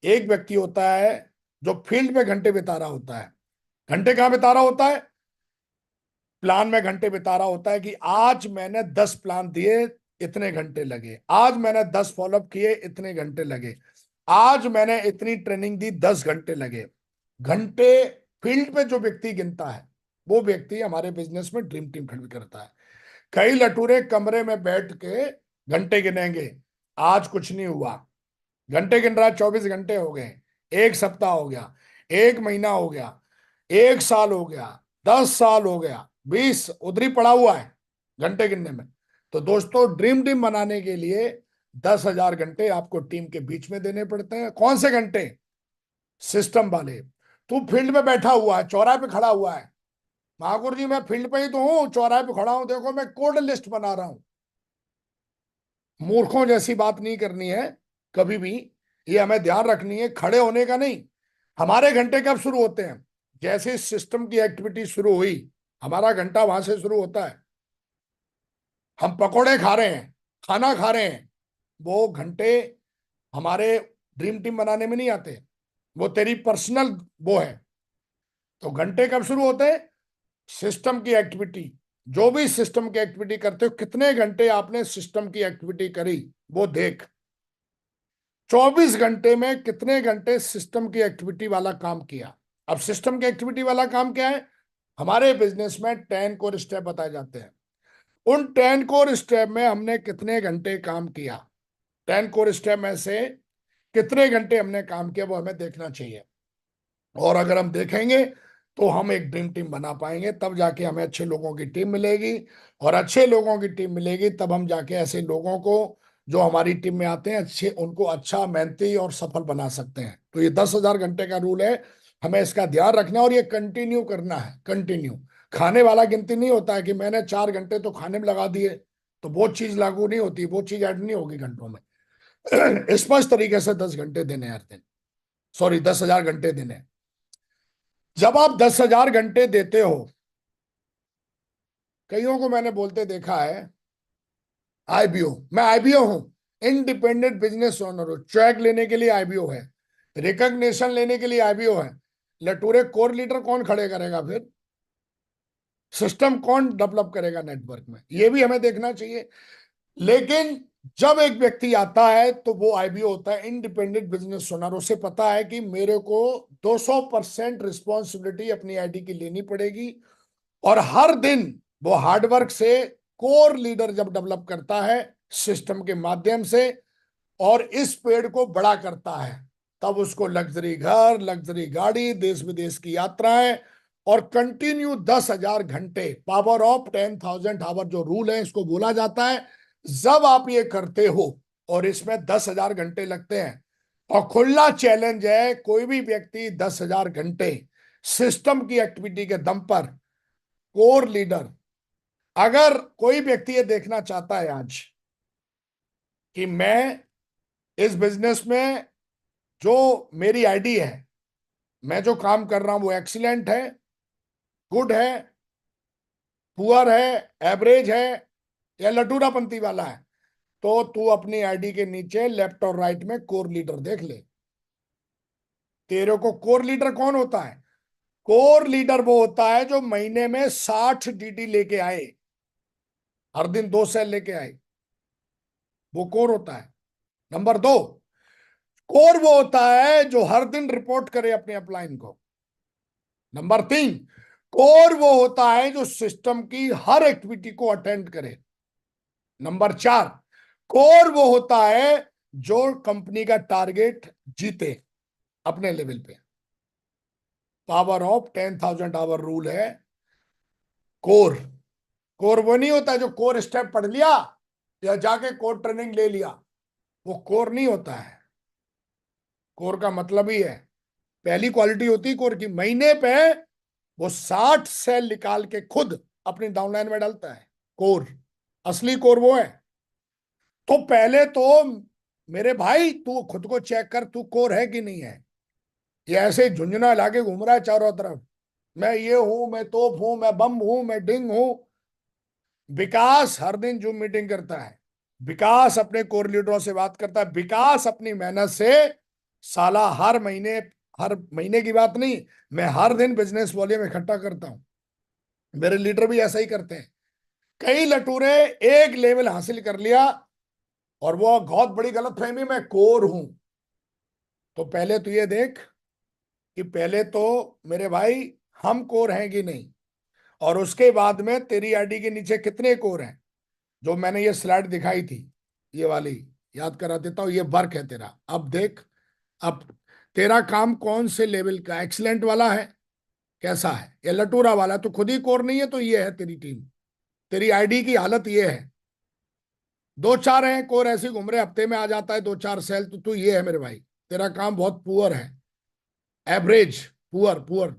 एक व्यक्ति होता है जो फील्ड में घंटे बिता रहा होता है। घंटे कहाँ बिता रहा होता है? प्लान में घंटे बिता रहा होता है कि आज मैंने 10 प्लान दिए, इतने घंटे लगे। आज मैंने 10 फॉलोअप किए, इतने घंटे लगे। आज मैंने इतनी ट्रेनिंग दी, 10 घंटे लगे। घंटे फील्ड पे जो व्यक्ति गिनता है, वो व्यक्ति हमारे बिजनेस में ड्रीम टीम खड़ी करता है। कई लटूरे कमरे में बैठ के घंटे गिनेंगे, आज कुछ नहीं हुआ। घंटे गिन रहा है, 24 घंटे हो गए, एक सप्ताह हो गया, एक महीना हो गया, एक साल हो गया, 10 साल हो गया, 20 उधरी पड़ा हुआ है घंटे गिनने में। तो दोस्तों, ड्रीम टीम बनाने के लिए 10,000 घंटे आपको टीम के बीच में देने पड़ते हैं। कौन से घंटे? सिस्टम वाले। तू फील्ड में बैठा हुआ है, चौराहे पे खड़ा हुआ है, महाकुर जी मैं फील्ड पे ही तो हूं, चौराहे पे खड़ा हूं, देखो मैं कोड लिस्ट बना रहा हूं। मूर्खों जैसी बात नहीं करनी है कभी भी। ये हमें ध्यान रखनी है, खड़े होने का नहीं। हमारे घंटे कब शुरू होते हैं? जैसे सिस्टम की एक्टिविटी शुरू हुई, हमारा घंटा वहां से शुरू होता है। हम पकोड़े खा रहे हैं, खाना खा रहे हैं, वो घंटे हमारे ड्रीम टीम बनाने में नहीं आते। वो तेरी पर्सनल वो है। तो घंटे कब शुरू होते हैं? सिस्टम की एक्टिविटी। जो भी सिस्टम की एक्टिविटी करते हो, कितने घंटे आपने सिस्टम की एक्टिविटी करी वो देख। 24 घंटे में कितने घंटे सिस्टम की एक्टिविटी वाला काम किया। अब सिस्टम की एक्टिविटी वाला काम क्या है? हमारे बिजनेस में 10 कोर स्टेप बताए जाते हैं। उन 10 कोर स्टेप में हमने कितने घंटे काम किया, 10 कोर स्टेप में से कितने घंटे हमने काम किया, वो हमें देखना चाहिए। और अगर हम देखेंगे तो हम एक ड्रीम टीम बना पाएंगे। तब जाके हमें अच्छे लोगों की टीम मिलेगी। और अच्छे लोगों की टीम मिलेगी तब हम जाके ऐसे लोगों को जो हमारी टीम में आते हैं, अच्छे, उनको अच्छा, मेहनती और सफल बना सकते हैं। तो ये 10,000 घंटे का रूल है, हमें इसका ध्यान रखना है और ये कंटिन्यू करना है। कंटिन्यू। खाने वाला गिनती नहीं होता है कि मैंने 4 घंटे तो खाने में लगा दिए, तो वो चीज लागू नहीं होती, वो चीज ऐड नहीं होगी घंटों में। स्पष्ट तरीके से 10 घंटे देने हर दिन, सॉरी 10,000 घंटे देने। जब आप 10,000 घंटे देते हो कईयों को मैंने बोलते देखा है आईबीओ, मैं आईबीओ हूं, इंडिपेंडेंट बिजनेस ओनर हूं, चेक लेने के लिए आईबीओ है, रिकॉग्निशन लेने के लिए आईबीओ है। लटूरे कोर लीडर कौन खड़े करेगा फिर? सिस्टम कौन डेवलप करेगा नेटवर्क में? ये भी हमें देखना चाहिए। लेकिन जब एक व्यक्ति आता है तो वो आईबीओ होता है, इंडिपेंडेंट बिजनेस ओनर। उसे पता है कि मेरे को 200% रिस्पॉन्सिबिलिटी अपनी आईडी की लेनी पड़ेगी, और हर दिन वो हार्डवर्क से कोर लीडर जब डेवलप करता है सिस्टम के माध्यम से और इस पेड़ को बड़ा करता है, तब उसको लग्जरी घर, लग्जरी गाड़ी, देश विदेश की यात्राएं और कंटिन्यू 10,000 घंटे, पावर ऑफ 10,000 आवर जो रूल है इसको बोला जाता है। जब आप ये करते हो और इसमें 10,000 घंटे लगते हैं, और खुला चैलेंज है कोई भी व्यक्ति 10,000 घंटे सिस्टम की एक्टिविटी के दम पर, कोर लीडर, अगर कोई व्यक्ति ये देखना चाहता है आज कि मैं इस बिजनेस में जो मेरी आईडी है, मैं जो काम कर रहा हूं वो एक्सीलेंट है, गुड है, पुअर है, एवरेज है, या लटूरापंती वाला है, तो तू अपनी आईडी के नीचे लेफ्ट और राइट में कोर लीडर देख ले। तेरे को कोर लीडर कौन होता है? कोर लीडर वो होता है जो महीने में 60 डीडी लेके आए, हर दिन 2 सेल लेके आए, वो कोर होता है। नंबर 2, कोर वो होता है जो हर दिन रिपोर्ट करे अपने अपलाइन को। नंबर 3, कोर वो होता है जो सिस्टम की हर एक्टिविटी को अटेंड करे। नंबर 4, कोर वो होता है जो कंपनी का टारगेट जीते अपने लेवल पे। पावर ऑफ 10,000 आवर रूल है कोर। कोर वो नहीं होता जो कोर स्टेप पढ़ लिया या जाके कोर ट्रेनिंग ले लिया, वो कोर नहीं होता है। कोर का मतलब ही है, पहली क्वालिटी होती है कोर की, महीने पे वो 60 सेल निकाल के खुद अपनी डाउनलाइन में डालता है। कोर, असली कोर वो है। तो पहले तो मेरे भाई तू खुद को चेक कर, तू कोर है कि नहीं है। ये ऐसे झुंझुना लाके घूम रहा है चारों तरफ, मैं ये हूं, मैं तोप हूं, मैं बम हूं, मैं डिंग हूं। विकास हर दिन जूम मीटिंग करता है, विकास अपने कोर लीडरों से बात करता है, विकास अपनी मेहनत से साला हर महीने की बात नहीं, मैं हर दिन बिजनेस वॉल्यूम इकट्ठा करता हूं। मेरे लीडर भी ऐसा ही करते हैं। कई लटूरे एक लेवल हासिल कर लिया और वो बहुत बड़ी गलतफहमी में कोर हूं। तो पहले तो ये देख कि पहले तो मेरे भाई हम कोर हैं कि नहीं, और उसके बाद में तेरी आईडी के नीचे कितने कोर हैं। जो मैंने ये स्लाइड दिखाई थी, ये वाली याद करा देता हूं, ये वर्क है तेरा। अब देख, अब तेरा काम कौन से लेवल का, एक्सीलेंट वाला है, कैसा है, या लटूरा वाला है? तो खुद ही कोर नहीं है तो ये है तेरी टीम, तेरी आईडी की हालत ये है। 2-4 हैं कोर ऐसे घूम रहे, हफ्ते में आ जाता है 2-4 सेल, तो तू ये है मेरे भाई, तेरा काम बहुत पुअर है। एवरेज, पुअर, पुअर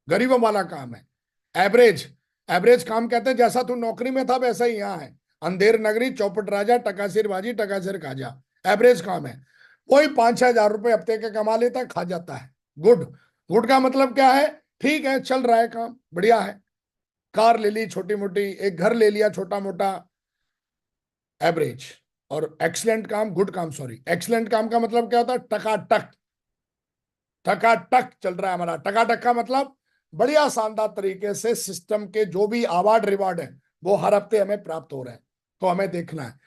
गरीबों वाला काम है। एवरेज, एवरेज काम कहते हैं जैसा तू नौकरी में था वैसा ही यहाँ है। अंधेर नगरी, चौपट राजा, टकासिर बाजी, टकासिर खाजा, एवरेज काम है। वही 5-6 हजार रुपए हफ्ते के कमा लेता है, खा जाता है। गुड, गुड का मतलब क्या है? ठीक है, चल रहा है काम, बढ़िया है, कार ले ली छोटी मोटी, एक घर ले लिया छोटा मोटा, एवरेज। और एक्सीलेंट काम, गुड काम, सॉरी, एक्सीलेंट काम का मतलब क्या होता है? टकाटक, टकाटक चल रहा है हमारा। टकाटक का मतलब बढ़िया शानदार तरीके से सिस्टम के जो भी अवार्ड रिवार्ड है वो हर हफ्ते हमें प्राप्त हो रहे हैं, तो हमें देखना है।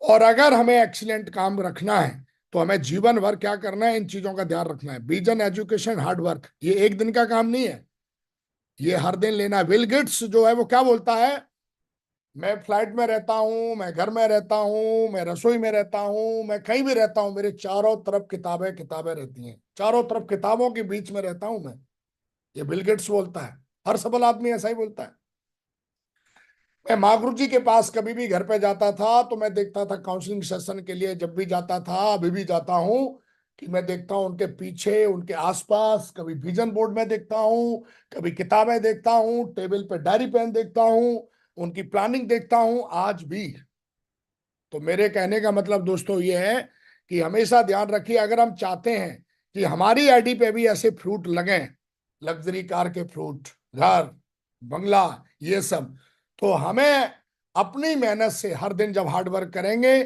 और अगर हमें एक्सीलेंट काम रखना है तो हमें जीवन भर क्या करना है, इन चीजों का ध्यान रखना है। विजन, एजुकेशन, हार्ड वर्क, ये एक दिन का काम नहीं है, ये हर दिन लेना है। विल गेट्स जो है वो क्या बोलता है? मैं फ्लाइट में रहता हूं, मैं घर में रहता हूं, मैं रसोई में रहता हूं, मैं कहीं भी रहता हूं, मेरे चारों तरफ किताबें किताबें रहती हैं, चारों तरफ किताबों के बीच में रहता हूं मैं। ये बिल गेट्स बोलता है, हर सफल आदमी ऐसा ही बोलता है। मैं महागुरु जी के पास कभी भी घर पे जाता था तो मैं देखता था काउंसलिंग सेशन के लिए, जब भी जाता था, अभी भी जाता हूं, कि मैं देखता हूं उनके पीछे, उनके आसपास, कभी विजन बोर्ड में देखता हूं, कभी किताबें देखता हूं, टेबल पे डायरी पेन देखता हूं, उनकी प्लानिंग देखता हूं आज भी। तो मेरे कहने का मतलब दोस्तों ये है कि हमेशा ध्यान रखिए, अगर हम चाहते हैं कि हमारी आईडी पे भी ऐसे फ्रूट लगें, लग्जरी कार के फ्रूट, घर, बंगला, ये सब, तो हमें अपनी मेहनत से हर दिन जब हार्ड वर्क करेंगे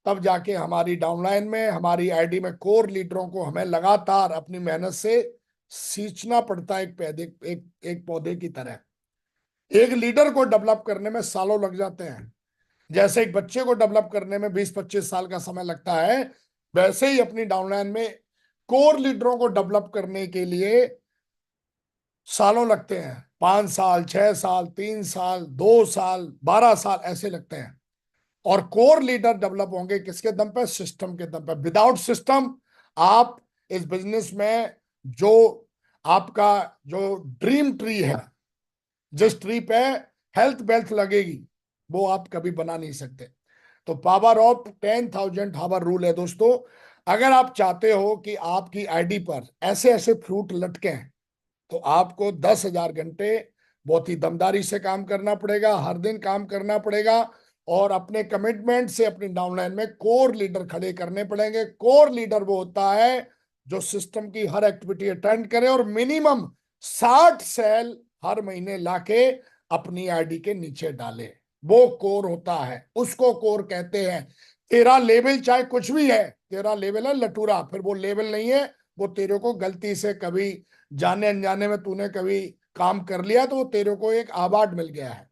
तब जाके हमारी डाउनलाइन में, हमारी आईडी में कोर लीडरों को हमें लगातार अपनी मेहनत से सींचना पड़ता है, एक पौधे की तरह। एक लीडर को डेवलप करने में सालों लग जाते हैं। जैसे एक बच्चे को डेवलप करने में 20-25 साल का समय लगता है, वैसे ही अपनी डाउनलाइन में कोर लीडरों को डेवलप करने के लिए सालों लगते हैं। 5 साल, 6 साल, 3 साल, 2 साल, 12 साल ऐसे लगते हैं। और कोर लीडर डेवलप होंगे किसके दम पे? सिस्टम के दम पे। विदाउट सिस्टम आप इस बिजनेस में जो आपका जो ड्रीम ट्री है, जिस ट्री पे हेल्थ वेल्थ लगेगी, वो आप कभी बना नहीं सकते। तो पावर ऑफ 10,000 हावर रूल है दोस्तों। अगर आप चाहते हो कि आपकी आईडी पर ऐसे ऐसे फ्रूट लटके, तो आपको 10,000 घंटे बहुत ही दमदारी से काम करना पड़ेगा, हर दिन काम करना पड़ेगा, और अपने कमिटमेंट से अपनी डाउनलाइन में कोर लीडर खड़े करने पड़ेंगे। कोर लीडर वो होता है जो सिस्टम की हर एक्टिविटी अटेंड करे और मिनिमम 60 सेल हर महीने लाके अपनी आईडी के नीचे डाले। वो कोर होता है, उसको कोर कहते हैं। तेरा लेवल चाहे कुछ भी है, तेरा लेवल है लटूरा, फिर वो लेवल नहीं है। वो तेरे को गलती से कभी जाने अनजाने में तूने कभी काम कर लिया, तो वो तेरे को एक अवार्ड मिल गया है,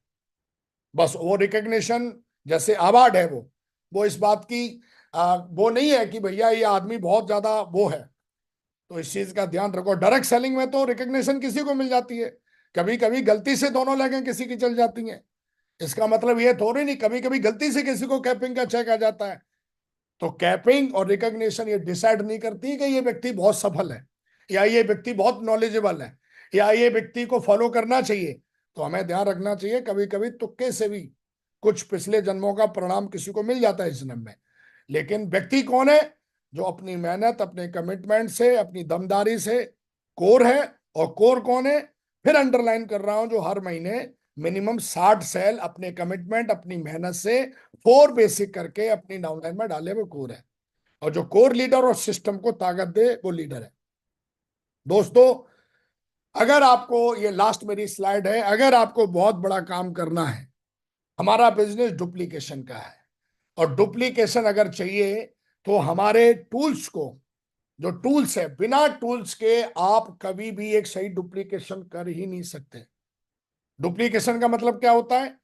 बस वो रिकग्निशन जैसे अवार्ड है। वो इस बात की वो नहीं है कि भैया ये आदमी बहुत ज्यादा वो है। तो इस चीज का ध्यान रखो। डायरेक्ट सेलिंग में तो रिकग्निशन किसी को मिल जाती है, कभी कभी गलती से दोनों लेगें किसी की चल जाती हैं। इसका मतलब ये थोड़ी नहीं, कभी कभी गलती से किसी को कैपिंग का चेक आ जाता है। तो कैपिंग और रिकॉग्निशन ये डिसाइड नहीं करती कि ये व्यक्ति बहुत सफल है, या ये व्यक्ति बहुत नॉलेजेबल है, या ये व्यक्ति को फॉलो करना चाहिए। तो हमें ध्यान रखना चाहिए, कभी कभी तुक्के से भी कुछ पिछले जन्मों का परिणाम किसी को मिल जाता है इस जन्म में। लेकिन व्यक्ति कौन है? जो अपनी मेहनत, अपने कमिटमेंट से, अपनी दमदारी से कोर है। और कोर कौन है? फिर अंडरलाइन कर रहा हूं, जो हर महीने मिनिमम 60 सेल अपने कमिटमेंट, अपनी मेहनत से 4 बेसिक करके अपनी डाउनलाइन में डाले, वो कोर है। और जो कोर लीडर और सिस्टम को ताकत दे, वो लीडर है। दोस्तों, अगर आपको, ये लास्ट मेरी स्लाइड है, अगर आपको बहुत बड़ा काम करना है, हमारा बिजनेस डुप्लीकेशन का है, और डुप्लीकेशन अगर चाहिए तो हमारे टूल्स को, जो टूल्स है, बिना टूल्स के आप कभी भी एक सही डुप्लीकेशन कर ही नहीं सकते। डुप्लीकेशन का मतलब क्या होता है?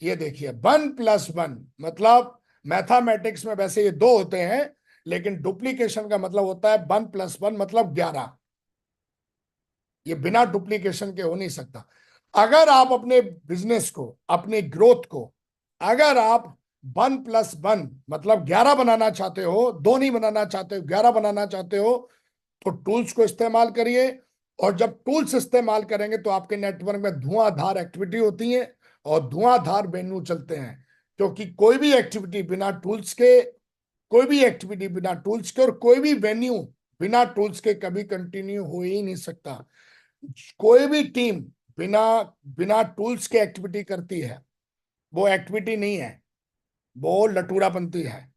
ये देखिए, 1+1 मतलब, मैथमेटिक्स में वैसे ये 2 होते हैं, लेकिन डुप्लीकेशन का मतलब होता है 1+1 मतलब 11। ये बिना डुप्लीकेशन के हो नहीं सकता। अगर आप अपने बिजनेस को, अपने ग्रोथ को, अगर आप 1+1 मतलब 11 बनाना चाहते हो, 2 नहीं बनाना चाहते हो, 11 बनाना चाहते हो, तो टूल्स को इस्तेमाल करिए। और जब टूल्स इस्तेमाल करेंगे तो आपके नेटवर्क में धुआंधार एक्टिविटी होती है और धुआंधार वेन्यू चलते हैं। क्योंकि कोई भी एक्टिविटी बिना टूल्स के, कोई भी एक्टिविटी बिना टूल्स के, और कोई भी वेन्यू बिना टूल्स के कभी कंटिन्यू हो ही नहीं सकता। कोई भी टीम बिना बिना टूल्स के एक्टिविटी करती है, वो एक्टिविटी नहीं है, वो लटूरापंती है।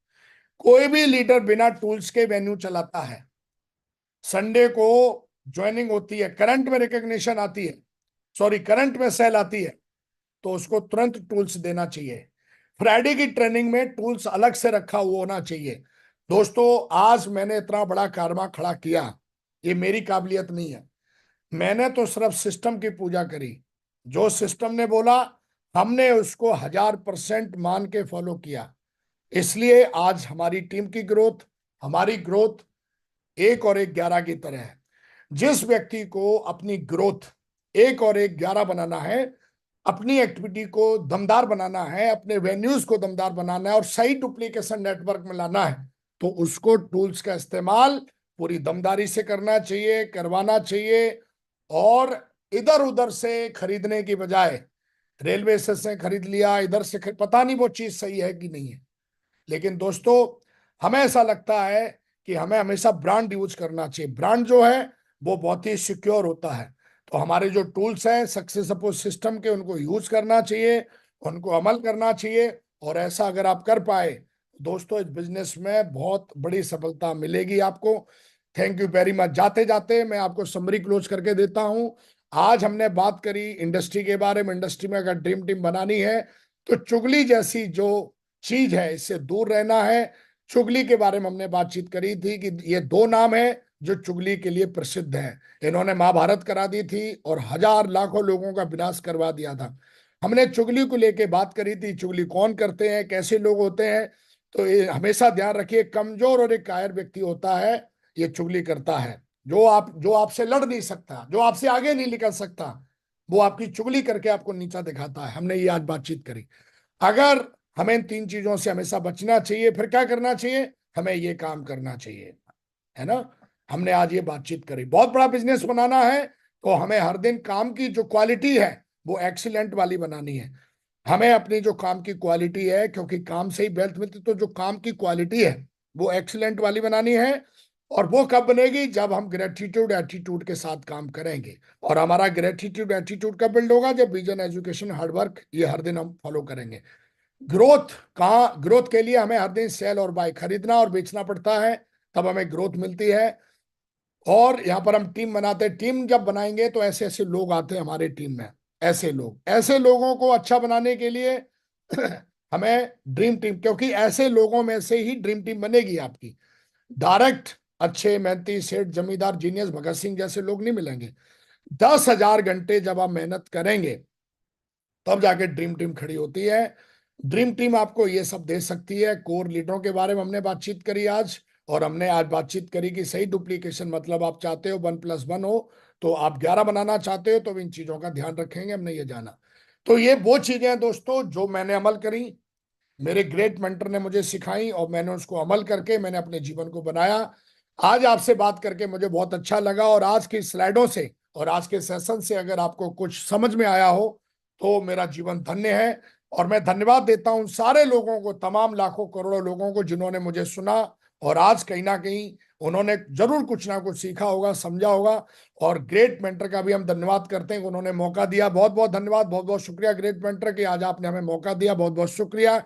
कोई भी लीडर बिना टूल्स के वेन्यू चलाता है। संडे को ज्वाइनिंग होती है, करंट में रिकॉग्निशन आती है, सॉरी करंट में सेल आती है, तो उसको तुरंत टूल्स देना चाहिए। फ्राइडे की ट्रेनिंग में टूल्स अलग से रखा हुआ होना चाहिए। दोस्तों, आज मैंने इतना बड़ा कारवा खड़ा किया, ये मेरी काबिलियत नहीं है। मैंने तो सिर्फ सिस्टम की पूजा करी। जो सिस्टम ने बोला, हमने उसको 1000% मान के फॉलो किया। इसलिए आज हमारी टीम की ग्रोथ, हमारी ग्रोथ 1 और 1 11 की तरह है। जिस व्यक्ति को अपनी ग्रोथ 1 और 1 11 बनाना है, अपनी एक्टिविटी को दमदार बनाना है, अपने वेन्यूज को दमदार बनाना है, और सही डुप्लीकेशन नेटवर्क में लाना है, तो उसको टूल्स का इस्तेमाल पूरी दमदारी से करना चाहिए, करवाना चाहिए। और इधर उधर से खरीदने की बजाय, रेलवे से खरीद लिया, इधर से पता नहीं वो चीज सही है कि नहीं है। लेकिन दोस्तों, हमें ऐसा लगता है कि हमें हमेशा ब्रांड यूज करना चाहिए। ब्रांड जो है वो बहुत ही सिक्योर होता है। तो हमारे जो टूल्स हैं सक्सेस सपोर्ट सिस्टम के, उनको यूज करना चाहिए, उनको अमल करना चाहिए। और ऐसा अगर आप कर पाए, दोस्तों, इस बिजनेस में बहुत बड़ी सफलता मिलेगी आपको। Thank you very much. जाते जाते मैं आपको समरी क्लोज करके देता हूं। आज हमने बात करी इंडस्ट्री के बारे में। इंडस्ट्री में अगर ड्रीम टीम बनानी है तो चुगली जैसी जो चीज है इससे दूर रहना है। चुगली के बारे में हमने बातचीत करी थी कि ये दो नाम है जो चुगली के लिए प्रसिद्ध हैं। इन्होंने महाभारत करा दी थी और हजार लाखों लोगों का विनाश करवा दिया था। हमने चुगली को लेके बात करी थी, चुगली कौन करते हैं, कैसे लोग होते हैं। तो ये हमेशा ध्यान रखिए, कमजोर और एक कायर व्यक्ति होता है ये चुगली करता है। जो आपसे लड़ नहीं सकता, जो आपसे आगे नहीं निकल सकता, वो आपकी चुगली करके आपको नीचा दिखाता है। हमने ये आज बातचीत करी। अगर हमें इन तीन चीजों से हमेशा बचना चाहिए, फिर क्या करना चाहिए? हमें ये काम करना चाहिए, है ना। हमने आज ये बातचीत करी। बहुत बड़ा बिजनेस बनाना है तो हमें हर दिन काम की जो क्वालिटी है वो एक्सीलेंट वाली बनानी है। हमें अपनी जो काम की क्वालिटी है, क्योंकि काम से ही वेल्थ मिलती, तो जो काम की क्वालिटी है वो एक्सीलेंट वाली बनानी है। और वो कब बनेगी? जब हम ग्रेटिट्यूड एटीट्यूड के साथ काम करेंगे। और हमारा ग्रेटिट्यूड एटीट्यूड कब बिल्ड होगा? जब विजन, एजुकेशन, हार्डवर्क ये हर दिन हम फॉलो करेंगे। ग्रोथ कहाँ? ग्रोथ के लिए हमें हर दिन सेल और बाय, खरीदना और बेचना पड़ता है, तब हमें ग्रोथ मिलती है। और यहाँ पर हम टीम बनाते हैं। टीम जब बनाएंगे तो ऐसे ऐसे लोग आते हैं हमारे टीम में। ऐसे लोगों को अच्छा बनाने के लिए हमें ड्रीम टीम, क्योंकि ऐसे लोगों में से ही ड्रीम टीम बनेगी आपकी। डायरेक्ट अच्छे मेहनती सेठ, जमींदार, जीनियस, भगत सिंह जैसे लोग नहीं मिलेंगे। 10,000 घंटे जब आप मेहनत करेंगे तब जाके ड्रीम टीम खड़ी होती है। ड्रीम टीम आपको ये सब दे सकती है। कोर लीडरों के बारे में हमने बातचीत करी आज। और हमने आज बातचीत करी कि सही डुप्लीकेशन, मतलब आप चाहते हो 1+1 हो तो आप 11 बनाना चाहते हो, तो इन चीजों का ध्यान रखेंगे। हमने ये जाना। तो ये वो चीजें हैं दोस्तों जो मैंने अमल करी, मेरे ग्रेट मेंटर ने मुझे सिखाई और मैंने उसको अमल करके मैंने अपने जीवन को बनाया। आज आपसे बात करके मुझे बहुत अच्छा लगा। और आज की स्लाइडों से और आज के सेशन से अगर आपको कुछ समझ में आया हो तो मेरा जीवन धन्य है। और मैं धन्यवाद देता हूं उन सारे लोगों को, तमाम लाखों करोड़ों लोगों को जिन्होंने मुझे सुना। और आज कहीं ना कहीं उन्होंने जरूर कुछ ना कुछ सीखा होगा, समझा होगा। और ग्रेट मेंटर का भी हम धन्यवाद करते हैं कि उन्होंने मौका दिया। बहुत बहुत धन्यवाद, बहुत बहुत शुक्रिया ग्रेट मेंटर कि आज आपने हमें मौका दिया। बहुत बहुत शुक्रिया।